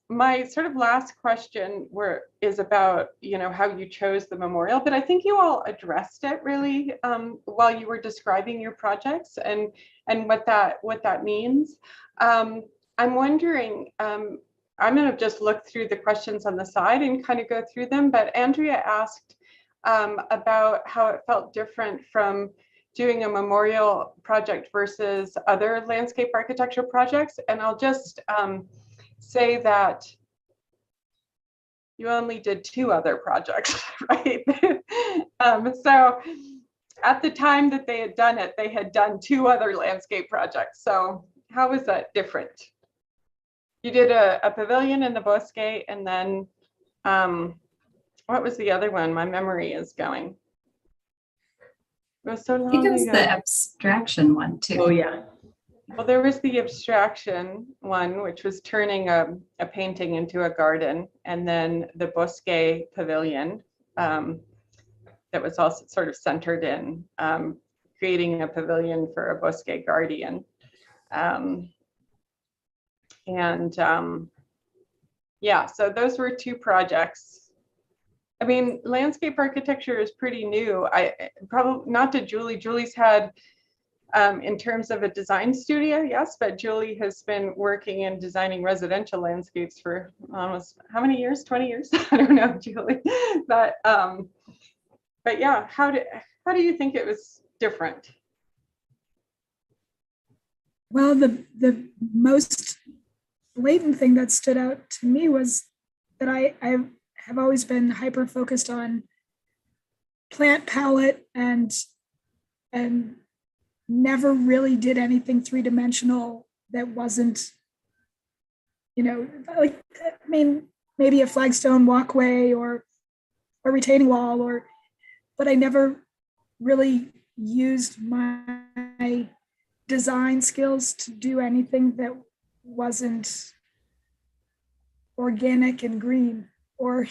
my sort of last question is about how you chose the memorial, but I think you all addressed it really while you were describing your projects and what that means. I'm wondering, I'm going to just look through the questions on the side and kind of go through them, but Andrea asked about how it felt different from doing a memorial project versus other landscape architecture projects. And I'll just say that you only did 2 other projects, right? So at the time that they had done it, they had done 2 other landscape projects. So how is that different? You did a pavilion in the Bosque, and then what was the other one? My memory is going. It was so I think it long was ago. the abstraction one too. Oh, yeah. Well, there was the abstraction one, which was turning a painting into a garden, and then the Bosque Pavilion that was also sort of centered in creating a pavilion for a Bosque guardian. Yeah, so those were 2 projects. I mean, landscape architecture is pretty new. I probably not to Julie. Julie's had in terms of a design studio, yes, but Julie has been working in designing residential landscapes for almost how many years? 20 years? I don't know, Julie. But yeah, how do you think it was different? Well, the most blatant thing that stood out to me was that I have always been hyper focused on plant palette and never really did anything 3-dimensional that wasn't, like, I mean, maybe a flagstone walkway or a retaining wall, but I never really used my design skills to do anything that wasn't organic and green, or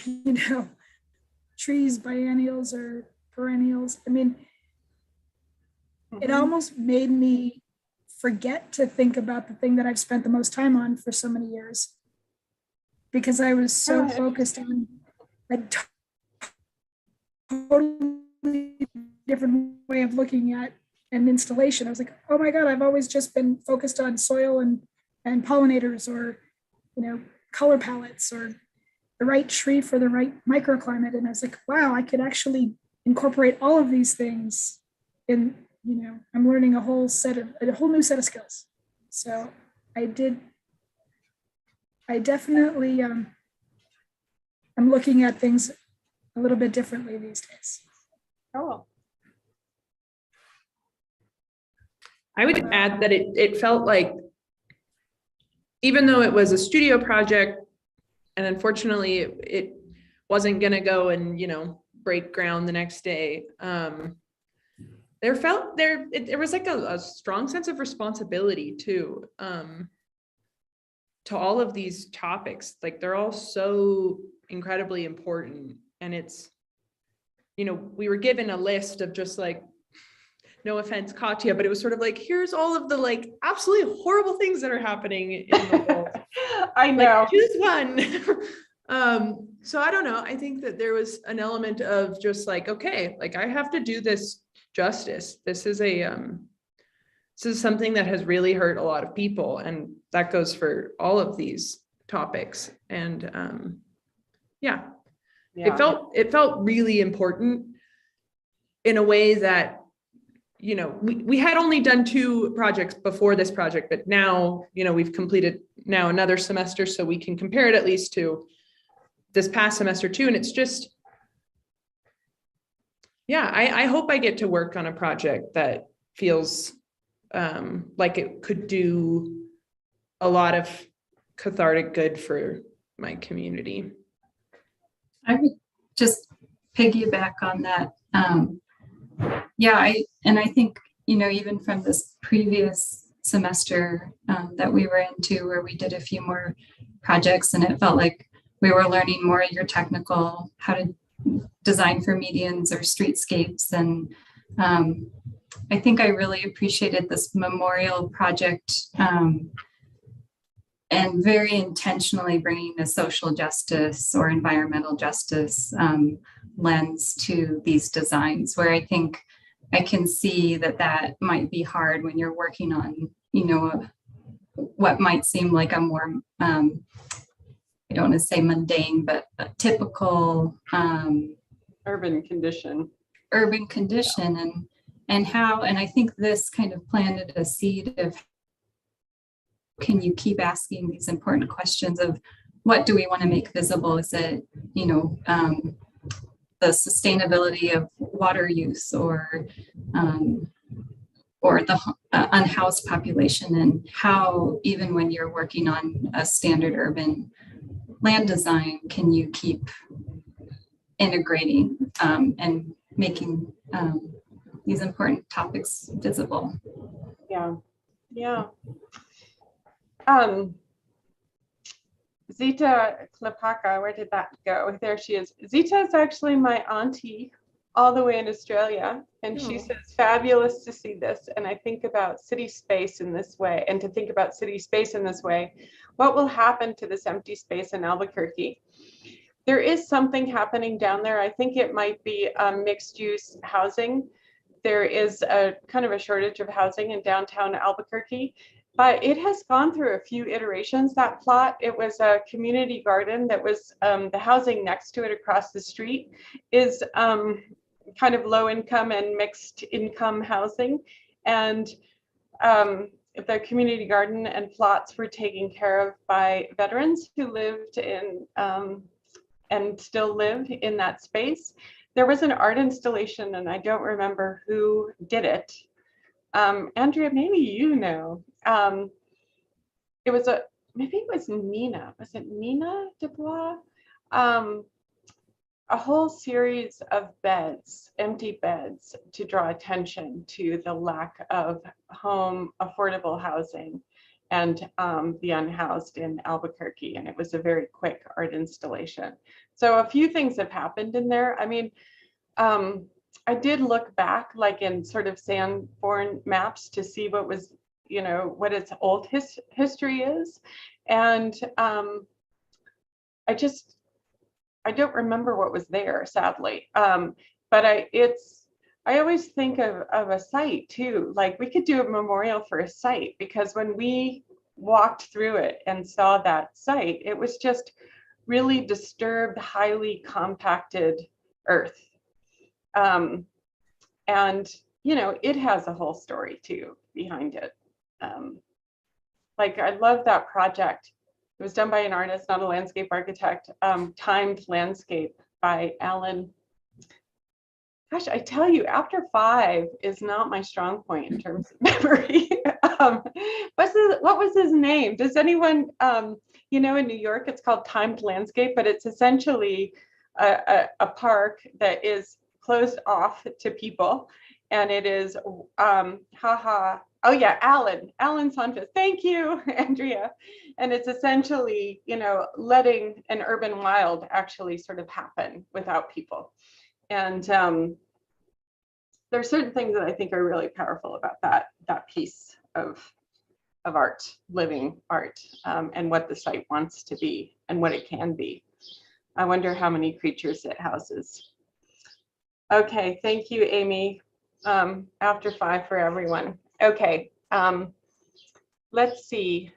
trees, biennials or perennials. I mean, it almost made me forget to think about the thing that I've spent the most time on for so many years, because I was so focused on a totally different way of looking at an installation. I was like, oh my God, I've always just been focused on soil and pollinators, or, color palettes, or the right tree for the right microclimate. And I was like, wow, I could actually incorporate all of these things in, I'm learning a whole new set of skills. So I definitely, I'm looking at things a little bit differently these days. Oh, I would add that it felt like, even though it was a studio project, and unfortunately it wasn't going to go and, break ground the next day, there was like a strong sense of responsibility too, to all of these topics. Like, they're all so incredibly important, and it's, we were given a list of just like, no offense, Katya, but it was sort of like, here's all of the like absolutely horrible things that are happening in the world. I know. Like, choose one. So I don't know. I think that there was an element of just like, okay, like, I have to do this justice. This is something that has really hurt a lot of people, and that goes for all of these topics. And yeah. It felt really important in a way that, we had only done 2 projects before this project, but now, we've completed now another semester, so we can compare it at least to this past semester too. And it's just, yeah, I hope I get to work on a project that feels like it could do a lot of cathartic good for my community. I would just piggyback on that. Yeah, I think, even from this previous semester that we were into, where we did a few more projects, and it felt like we were learning more your technical, how to design for medians or streetscapes. And I think I really appreciated this memorial project, and very intentionally bringing a social justice or environmental justice lens to these designs, where I think I can see that might be hard when you're working on, what might seem like a more, I don't want to say mundane, but a typical urban condition. And I think this kind of planted a seed of, can you keep asking these important questions of what do we want to make visible? Is it, the the sustainability of water use or the unhoused population, and how even when you're working on a standard urban land design, can you keep integrating and making these important topics visible. Yeah, yeah. Zita Klepaka, where did that go? There she is. Zita is actually my auntie all the way in Australia. And she says, fabulous to see this. And I think about city space in this way. And to think about city space in this way, what will happen to this empty space in Albuquerque? There is something happening down there. I think it might be mixed use housing. There is a kind of a shortage of housing in downtown Albuquerque, but it has gone through a few iterations, that plot. It was a community garden that was the housing next to it across the street is kind of low income and mixed income housing. And the community garden and plots were taken care of by veterans who lived in and still live in that space. There was an art installation, and I don't remember who did it. Andrea, maybe you know. It was maybe it was Nina. Was it Nina Dubois? A whole series of beds, empty beds, to draw attention to the lack of affordable housing and the unhoused in Albuquerque. And it was a very quick art installation. So a few things have happened in there. I mean, I did look back, like in sort of Sanborn maps, to see what was, you know, what its old history is. And I don't remember what was there, sadly. But I always think of a site too. Like, we could do a memorial for a site, because when we walked through it and saw that site, it was just really disturbed, highly compacted earth. And, you know, it has a whole story too behind it. Like, I love that project. It was done by an artist, not a landscape architect. Timed Landscape by Alan. Gosh, I tell you, After 5 is not my strong point in terms of memory. What was his name? Does anyone, you know, in New York, it's called Timed Landscape, but it's essentially a park that is closed off to people. And it is, oh yeah, Alan Sonfus. Thank you, Andrea. And it's essentially, you know, letting an urban wild actually sort of happen without people. And there are certain things that I think are really powerful about that piece of art, living art, and what the site wants to be and what it can be. I wonder how many creatures it houses. Okay, thank you, Amy. After 5 for everyone. Okay, let's see.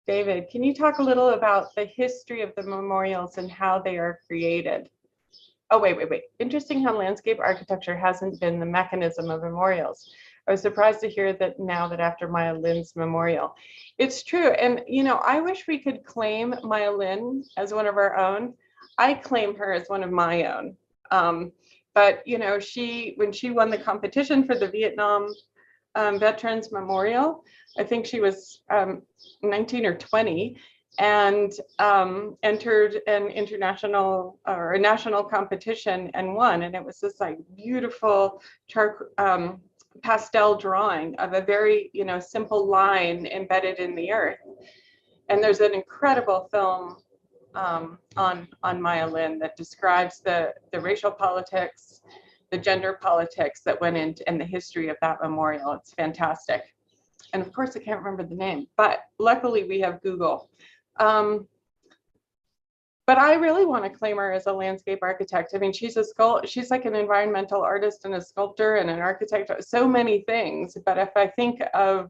David, can you talk a little about the history of the memorials and how they are created? Oh, wait. Interesting how landscape architecture hasn't been the mechanism of memorials. I was surprised to hear that now that after Maya Lin's memorial. It's true. And, you know, I wish we could claim Maya Lin as one of our own. I claim her as one of my own. But, you know, when she won the competition for the Vietnam Veterans Memorial, I think she was 19 or 20, and entered an international or a national competition and won. And it was this like beautiful pastel drawing of a very, you know, simple line embedded in the earth. And there's an incredible film on Maya Lin that describes the racial politics, the gender politics that went into, and the history of that memorial. It's fantastic. And of course, I can't remember the name, but luckily we have Google. But I really want to claim her as a landscape architect. I mean, she's like an environmental artist and a sculptor and an architect, so many things. But if I think of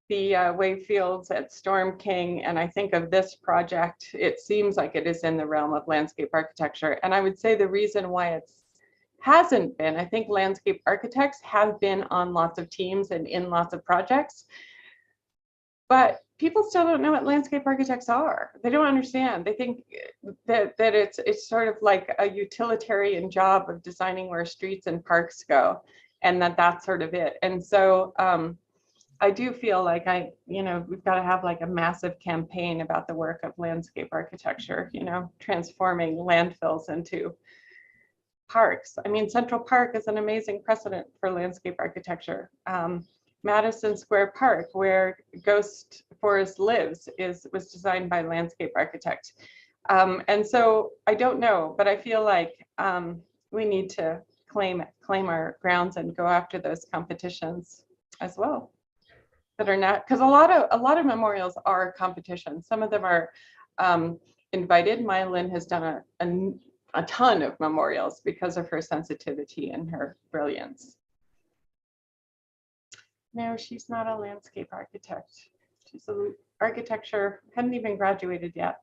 the wave fields at Storm King, and I think of this project, it seems like it is in the realm of landscape architecture. And I would say the reason why it hasn't been, I think landscape architects have been on lots of teams and in lots of projects. But people still don't know what landscape architects are. They don't understand. They think that it's sort of like a utilitarian job of designing where streets and parks go, and that's sort of it. And so I do feel like we've got to have like a massive campaign about the work of landscape architecture, transforming landfills into parks. I mean, Central Park is an amazing precedent for landscape architecture. Madison Square Park, where Ghost Forest lives, was designed by a landscape architect. And so I don't know, but I feel like we need to claim our grounds and go after those competitions as well. That are not, because a lot of memorials are competitions. Some of them are invited. Maya Lin has done a ton of memorials because of her sensitivity and her brilliance. No, she's not a landscape architect. She's an architecture, hadn't even graduated yet.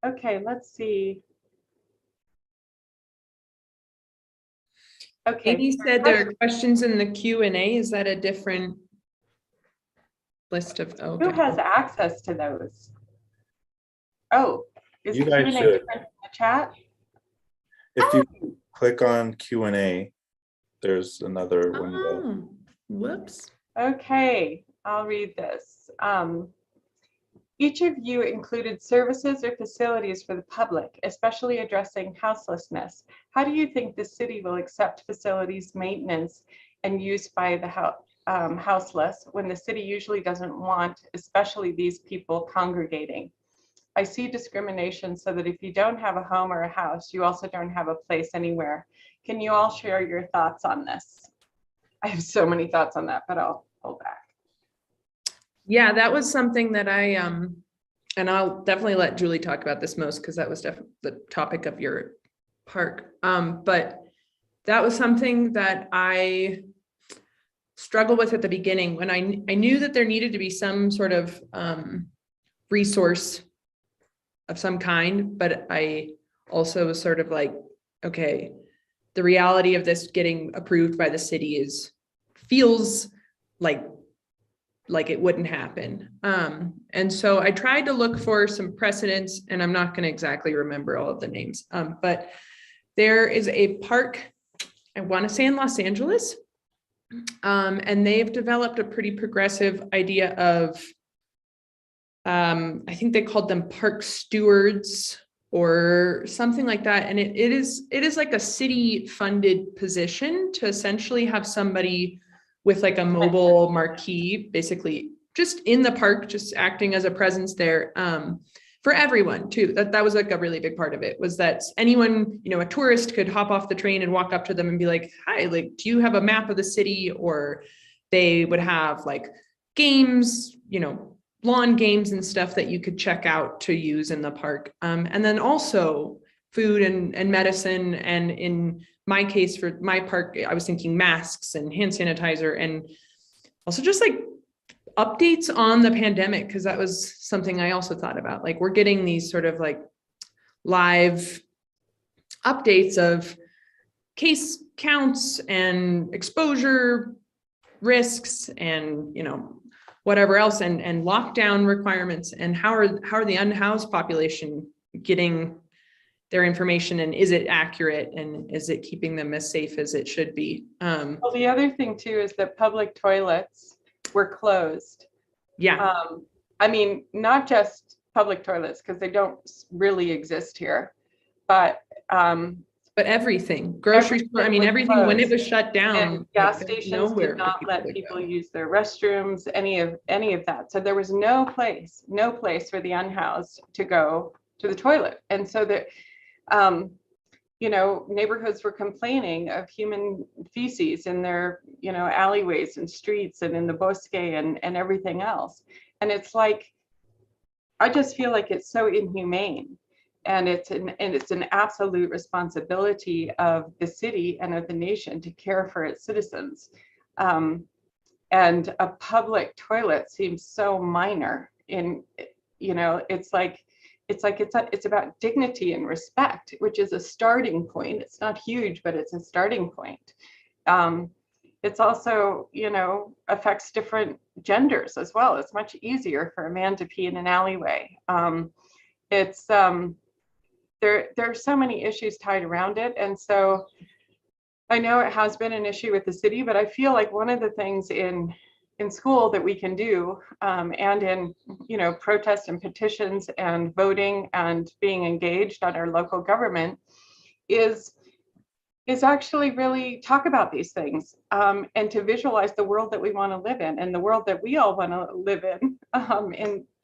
Okay, let's see. Okay. Amy said there are questions in the Q&A. Is that a different list of? Oh, Who okay. has access to those? Oh, is You the guys Q&A should. different in the chat? If you click on Q&A, there's another window. Oh, whoops. Okay, I'll read this. Each of you included services or facilities for the public, especially addressing houselessness. How do you think the city will accept facilities maintenance and use by the houseless when the city usually doesn't want, especially these people congregating? I see discrimination so that if you don't have a home or a house, you also don't have a place anywhere. Can you all share your thoughts on this? I have so many thoughts on that, but I'll hold back. Yeah, that was something that I, and I'll definitely let Julie talk about this most because that was definitely the topic of your park. But that was something that I struggled with at the beginning when I knew that there needed to be some sort of resource of some kind, but I also was sort of like, okay, the reality of this getting approved by the city feels like it wouldn't happen. And so I tried to look for some precedents, and I'm not going to exactly remember all of the names, but there is a park, I want to say in Los Angeles, and they've developed a pretty progressive idea of, I think they called them park stewards or something like that. And it is like a city funded position to essentially have somebody with like a mobile marquee, basically just in the park, just acting as a presence there, for everyone too. That was like a really big part of it, was that anyone, a tourist could hop off the train and walk up to them and be like, hi, like, do you have a map of the city? Or they would have like games, lawn games and stuff that you could check out to use in the park. And then also food and medicine. And in my case, for my park, I was thinking masks and hand sanitizer, and also just like updates on the pandemic, because that was something I also thought about. Like, we're getting these sort of like live updates of case counts and exposure risks and, whatever else, and lockdown requirements, and how are the unhoused population getting their information, and is it accurate, and is it keeping them as safe as it should be? Well, the other thing too is that public toilets were closed. Yeah. I mean, not just public toilets, because they don't really exist here, but everything, grocery store, I mean, everything, when it was shut down, and gas stations did not let people use their restrooms, any of that. So there was no place for the unhoused to go to the toilet. And so that, neighborhoods were complaining of human feces in their, alleyways and streets and in the bosque and everything else. And it's like, I just feel like it's so inhumane. And it's an absolute responsibility of the city and of the nation to care for its citizens. And a public toilet seems so minor it's about dignity and respect, which is a starting point. It's not huge, but it's a starting point. it's also, you know, affects different genders as well. It's much easier for a man to pee in an alleyway. It's there are so many issues tied around it. And so I know it has been an issue with the city, but I feel like one of the things in school that we can do, and in, you know, protest and petitions and voting and being engaged on our local government is actually really talk about these things, and to visualize the world that we want to live in, and the world that we all want to live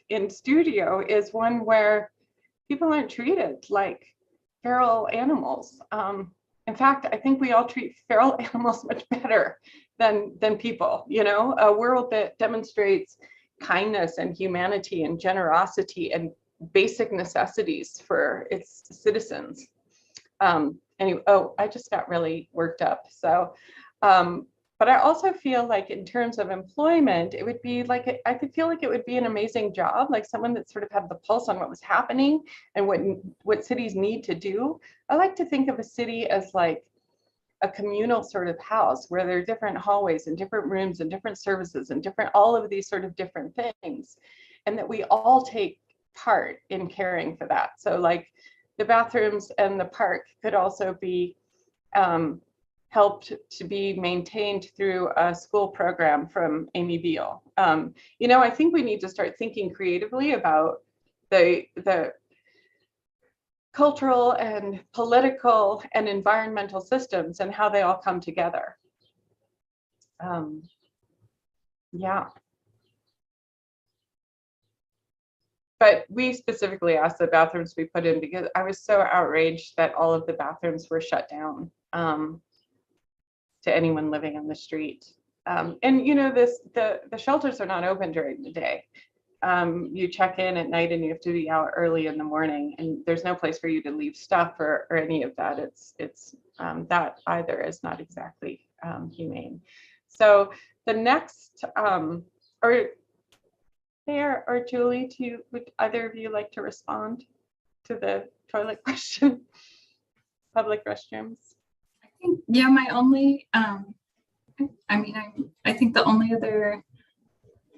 in studio is one where people aren't treated like feral animals. In fact, I think we all treat feral animals much better than people, you know, a world that demonstrates kindness and humanity and generosity and basic necessities for its citizens. Anyway, oh, I just got really worked up. So, but I also feel like in terms of employment, it would be like, I could feel like it would be an amazing job, like someone that sort of had the pulse on what was happening and what cities need to do. I like to think of a city as like a communal sort of house where there are different hallways and different rooms and different services and different, all of these sort of different things, and that we all take part in caring for that. So like the bathrooms and the park could also be helped to be maintained through a school program from Amy Beal. You know, I think we need to start thinking creatively about the cultural and political and environmental systems and how they all come together. Yeah. But we specifically asked the bathrooms be put in because I was so outraged that all of the bathrooms were shut down to anyone living on the street. And you know, the shelters are not open during the day. You check in at night and you have to be out early in the morning, and there's no place for you to leave stuff or any of that. It's that either is not exactly humane. So the next, or Claire or Julie, would either of you like to respond to the toilet question? Public restrooms. I think, yeah, my only, I think the only other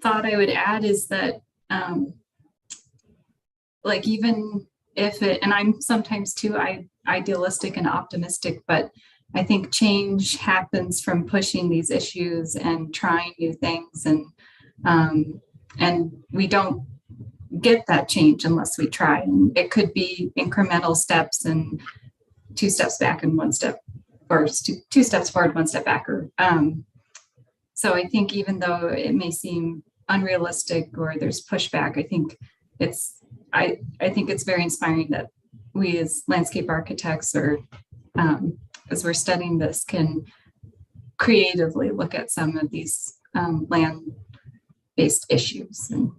thought I would add is that, like, even if it, and I'm sometimes too idealistic and optimistic, but I think change happens from pushing these issues and trying new things, and we don't get that change unless we try. And it could be incremental steps and 2 steps back and 1 step, or 2 steps forward, 1 step back. Or so I think even though it may seem unrealistic or there's pushback, I think it's very inspiring that we as landscape architects, or as we're studying this, can creatively look at some of these land-based issues. And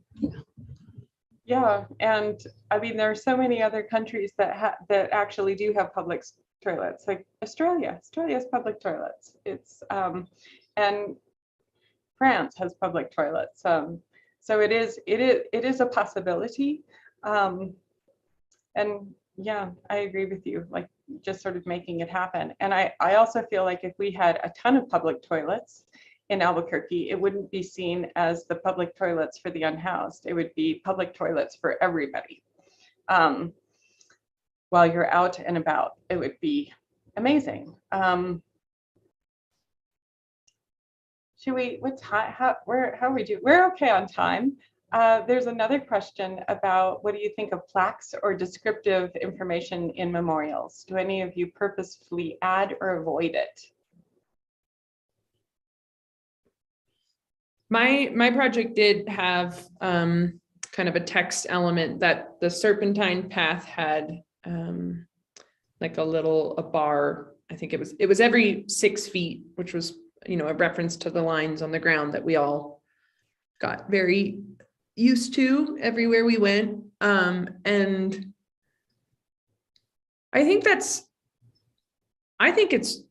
yeah, and I mean, there are so many other countries that actually do have public toilets, like Australia. Australia has public toilets. It's and France has public toilets. So it is a possibility. And yeah, I agree with you, like just sort of making it happen. And I also feel like if we had a ton of public toilets in Albuquerque, it wouldn't be seen as the public toilets for the unhoused. It would be public toilets for everybody. While you're out and about, it would be amazing. Should we, what time, how are we doing? We're okay on time. There's another question about, what do you think of plaques or descriptive information in memorials? Do any of you purposefully add or avoid it? My project did have kind of a text element that the Serpentine path had, like a bar. I think it was every 6 feet, which was, you know, a reference to the lines on the ground that we all got very used to everywhere we went. And I think it's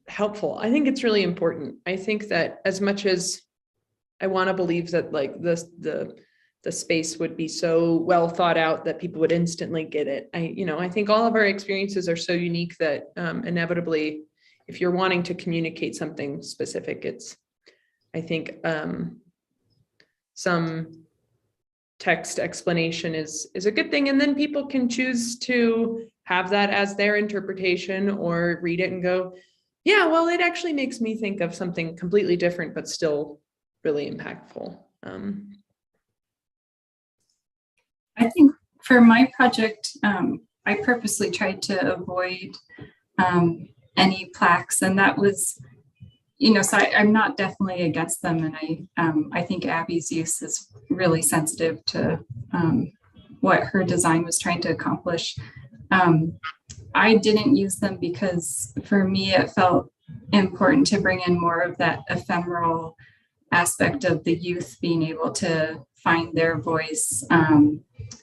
helpful. I think it's really important. I think that as much as I want to believe that like the space would be so well thought out that people would instantly get it, I think all of our experiences are so unique that inevitably, if you're wanting to communicate something specific, I think some text explanation is a good thing. And then people can choose to have that as their interpretation or read it and go, yeah, well, it actually makes me think of something completely different, but still really impactful. I think for my project, I purposely tried to avoid any plaques, and that was, so I'm not definitely against them, and I think Abby's use is really sensitive to what her design was trying to accomplish. I didn't use them because for me it felt important to bring in more of that ephemeral aspect of the youth being able to find their voice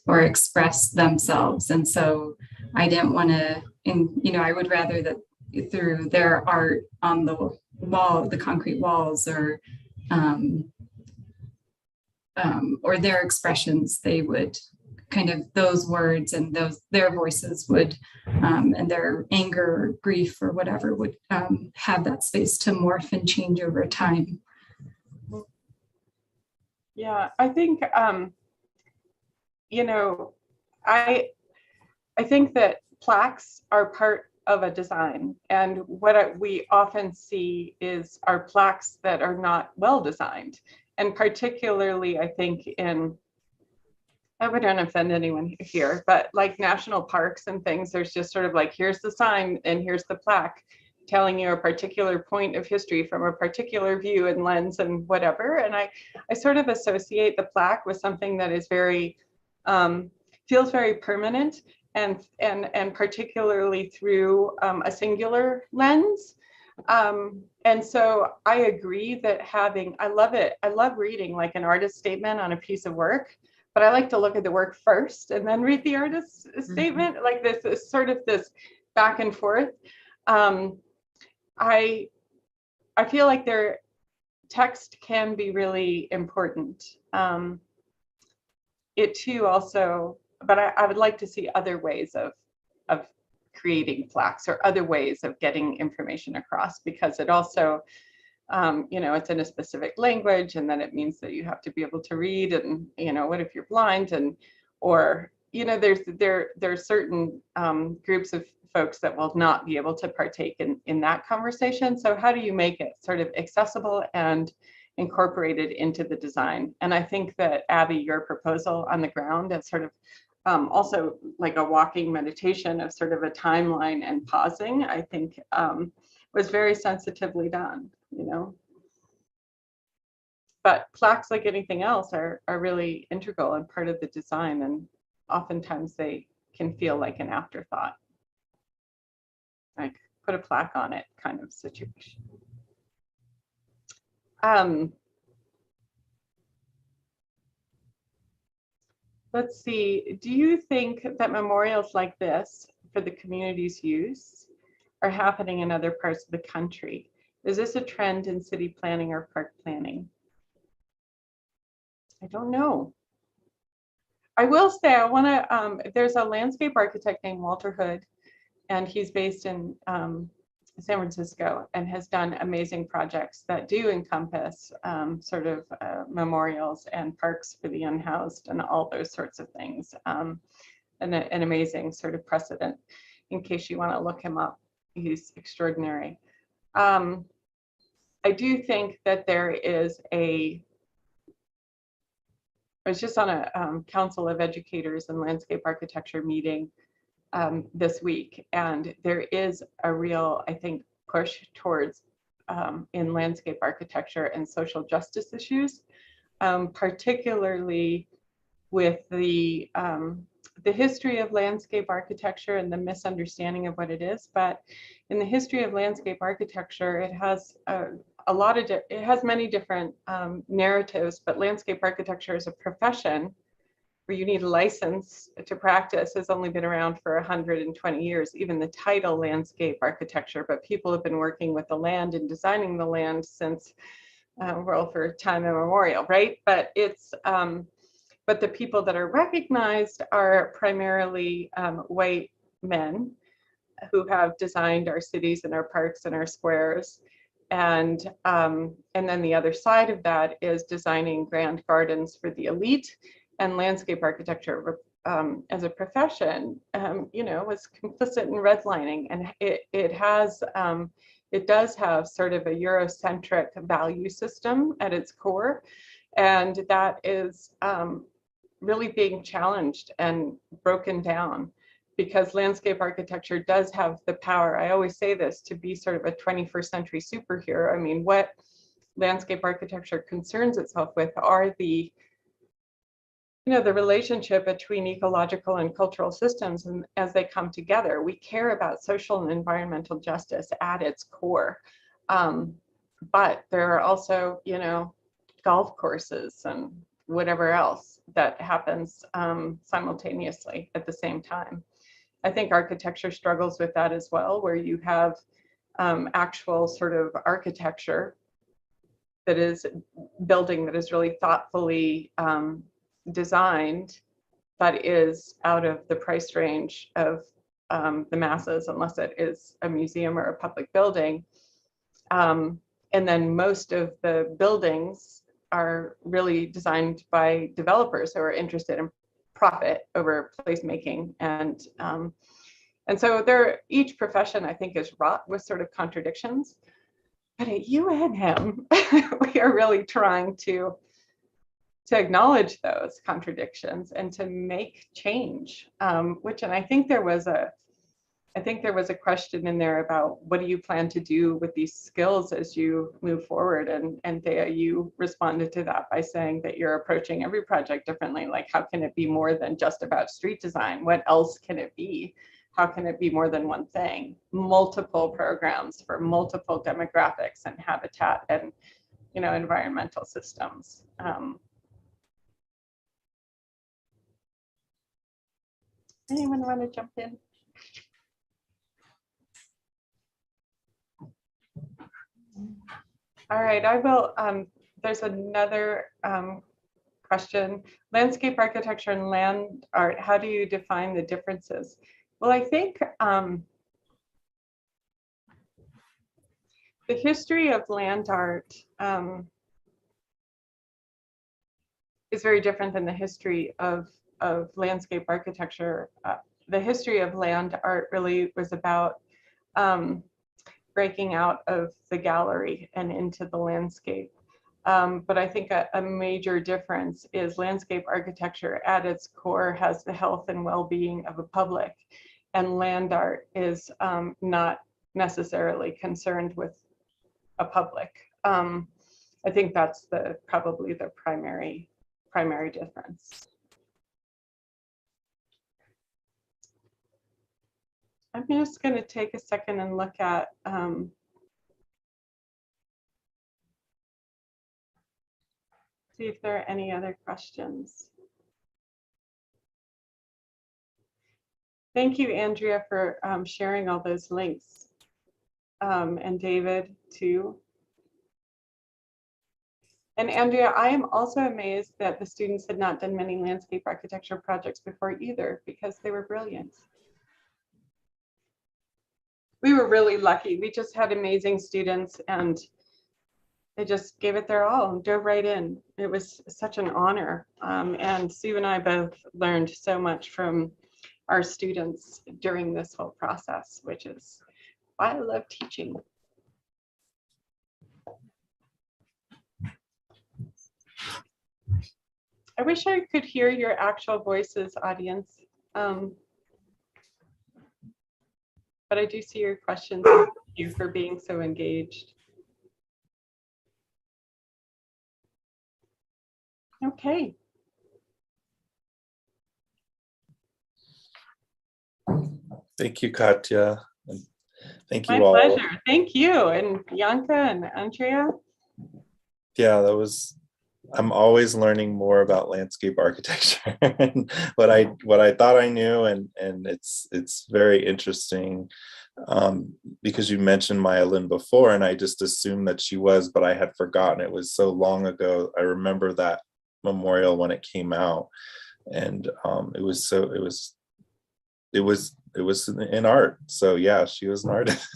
or express themselves. And so I didn't want to, I would rather that through their art on the wall, the concrete walls, or their expressions, they would kind of, those words and their voices would, and their anger or grief or whatever would have that space to morph and change over time. Yeah, I think, I think that plaques are part of a design, and what we often see is our plaques that are not well designed, and particularly I think I wouldn't offend anyone here, but like national parks and things, there's just sort of like, here's the sign and here's the plaque telling you a particular point of history from a particular view and lens and whatever. And I sort of associate the plaque with something that is very, feels very permanent, and particularly through a singular lens. And so I agree that I love it. I love reading like an artist statement on a piece of work, but I like to look at the work first and then read the artist's statement. Like this is sort of this back and forth. I feel like their text can be really important. It too also, but I would like to see other ways of creating plaques or other ways of getting information across, because it also, it's in a specific language, and then it means that you have to be able to read, and what if you're blind, or there's certain groups of folks that will not be able to partake in that conversation. So how do you make it sort of accessible and incorporated into the design? And I think that Abby, your proposal on the ground as sort of also like a walking meditation of sort of a timeline and pausing, I think was very sensitively done, But plaques, like anything else, are really integral and part of the design, and oftentimes they can feel like an afterthought. Like put a plaque on it kind of situation. Let's see, do you think that memorials like this for the community's use are happening in other parts of the country? Is this a trend in city planning or park planning? I don't know. I will say I want to, there's a landscape architect named Walter Hood, and he's based in San Francisco and has done amazing projects that do encompass sort of memorials and parks for the unhoused and all those sorts of things. And an amazing sort of precedent. In case you want to look him up, he's extraordinary. I do think that there is I was just on a Council of Educators and Landscape Architecture meeting this week, and there is a real, I think, push towards in landscape architecture and social justice issues, particularly with the history of landscape architecture and the misunderstanding of what it is. But in the history of landscape architecture, it has it has many different narratives, but landscape architecture as a profession where you need a license to practice has only been around for 120 years, even the title landscape architecture, but people have been working with the land and designing the land since, for time immemorial, right? But it's, but the people that are recognized are primarily white men who have designed our cities and our parks and our squares. And then the other side of that is designing grand gardens for the elite, and landscape architecture as a profession, was complicit in redlining, and it does have sort of a Eurocentric value system at its core, and that is really being challenged and broken down, because landscape architecture does have the power, I always say this, to be sort of a 21st century superhero. I mean, what landscape architecture concerns itself with are the relationship between ecological and cultural systems, and as they come together. We care about social and environmental justice at its core. But there are also, golf courses and whatever else that happens simultaneously at the same time. I think architecture struggles with that as well, where you have actual sort of architecture that is building that is really thoughtfully designed, but is out of the price range of the masses, unless it is a museum or a public building. And then most of the buildings are really designed by developers who are interested in profit over placemaking. And so each profession, I think, is wrought with sort of contradictions. But at UNM, we are really trying to acknowledge those contradictions and to make change. And I think there was a question in there about what do you plan to do with these skills as you move forward? And Dea, you responded to that by saying that you're approaching every project differently. Like, how can it be more than just about street design? What else can it be? How can it be more than one thing? Multiple programs for multiple demographics and habitat and, environmental systems. Anyone want to jump in? All right, I will. There's another question. Landscape architecture and land art, how do you define the differences? Well, I think the history of land art is very different than the history of landscape architecture. The history of land art really was about breaking out of the gallery and into the landscape. But I think a major difference is landscape architecture at its core has the health and well-being of a public, and land art is not necessarily concerned with a public. I think that's probably the primary difference. I'm just going to take a second and look at see if there are any other questions. Thank you, Andrea, for sharing all those links, and David too. And Andrea, I am also amazed that the students had not done many landscape architecture projects before either, because they were brilliant. We were really lucky. We just had amazing students, and they just gave it their all and dove right in. It was such an honor. And Sue and I both learned so much from our students during this whole process, which is why I love teaching. I wish I could hear your actual voices, audience. But I do see your questions. Thank you for being so engaged. Okay. Thank you, Katya. And thank you My all. pleasure. Thank you. And Bianca and Andrea. Yeah, I'm always learning more about landscape architecture and what I thought I knew, and it's very interesting because you mentioned Maya Lin before, and I just assumed that she was, but I had forgotten. It was so long ago. I remember that memorial when it came out, and it was in art. So yeah, she was an artist.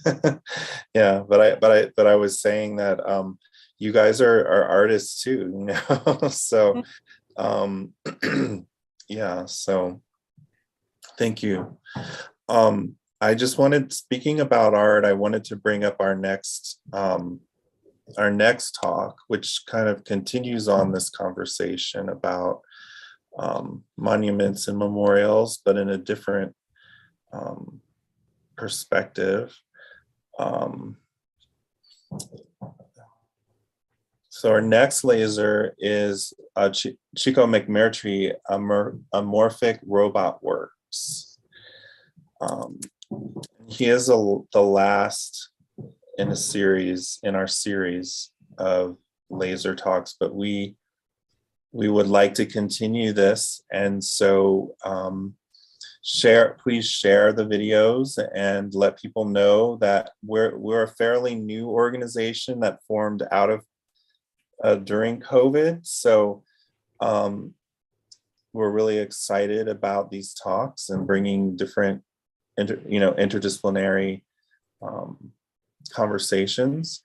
Yeah, but I was saying that you guys are artists too, you know. So yeah, so thank you. I just wanted, speaking about art, I wanted to bring up our next talk, which kind of continues on this conversation about monuments and memorials, but in a different perspective. So our next laser is Chico McMurtry, Amorphic Robot Works. He is the last in our series of laser talks, but we would like to continue this, and so please share the videos and let people know that we're a fairly new organization that formed out of during COVID. So we're really excited about these talks and bringing different interdisciplinary conversations.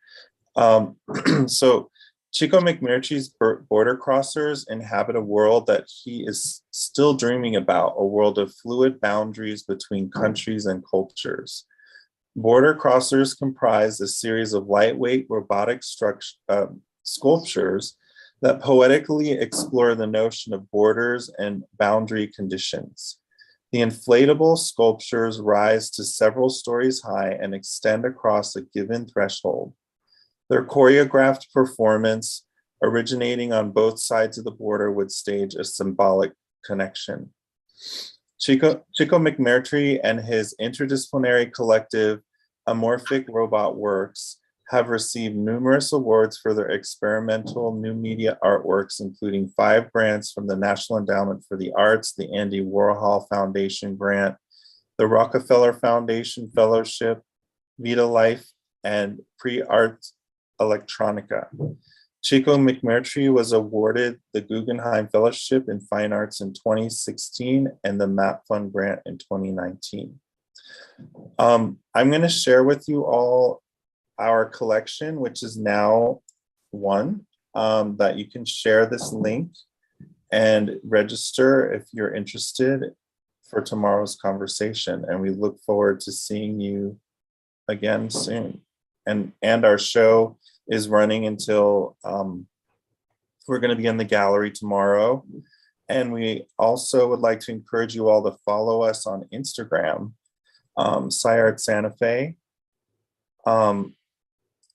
So Chico McMurtry's Border Crossers inhabit a world that he is still dreaming about, a world of fluid boundaries between countries and cultures. Border Crossers comprise a series of lightweight robotic sculptures that poetically explore the notion of borders and boundary conditions. The inflatable sculptures rise to several stories high and extend across a given threshold. Their choreographed performance, originating on both sides of the border, would stage a symbolic connection. Chico McMurtry and his interdisciplinary collective, Amorphic Robot Works, have received numerous awards for their experimental new media artworks, including 5 grants from the National Endowment for the Arts, the Andy Warhol Foundation grant, the Rockefeller Foundation Fellowship, Vita Life, and Pre-Art Electronica. Chico McMurtry was awarded the Guggenheim Fellowship in Fine Arts in 2016 and the Map Fund grant in 2019. I'm going to share with you all our collection, which is now one, that you can share this link and register if you're interested for tomorrow's conversation. And we look forward to seeing you again soon. And our show is running until we're going to be in the gallery tomorrow. And we also would like to encourage you all to follow us on Instagram, SciArt Santa Fe.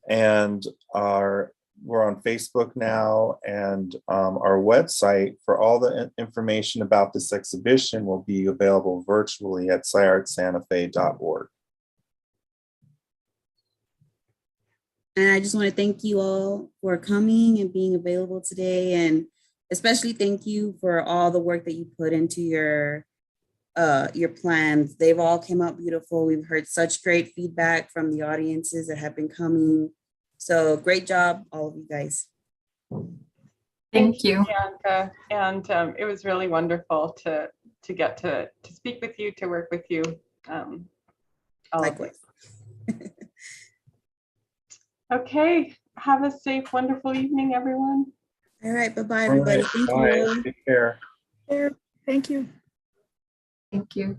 And we're on Facebook now, and our website for all the information about this exhibition will be available virtually at sciartsantafe.org. And I just want to thank you all for coming and being available today. And especially thank you for all the work that you put into your plans. They've all came out beautiful. We've heard such great feedback from the audiences that have been coming. So great job, all of you guys. Thank you. Bianca. And it was really wonderful to get to speak with you, to work with you. Likewise. Okay, have a safe, wonderful evening, everyone. All right, bye-bye, everybody. All right, Thank bye. you. Take care. Thank you. Thank you.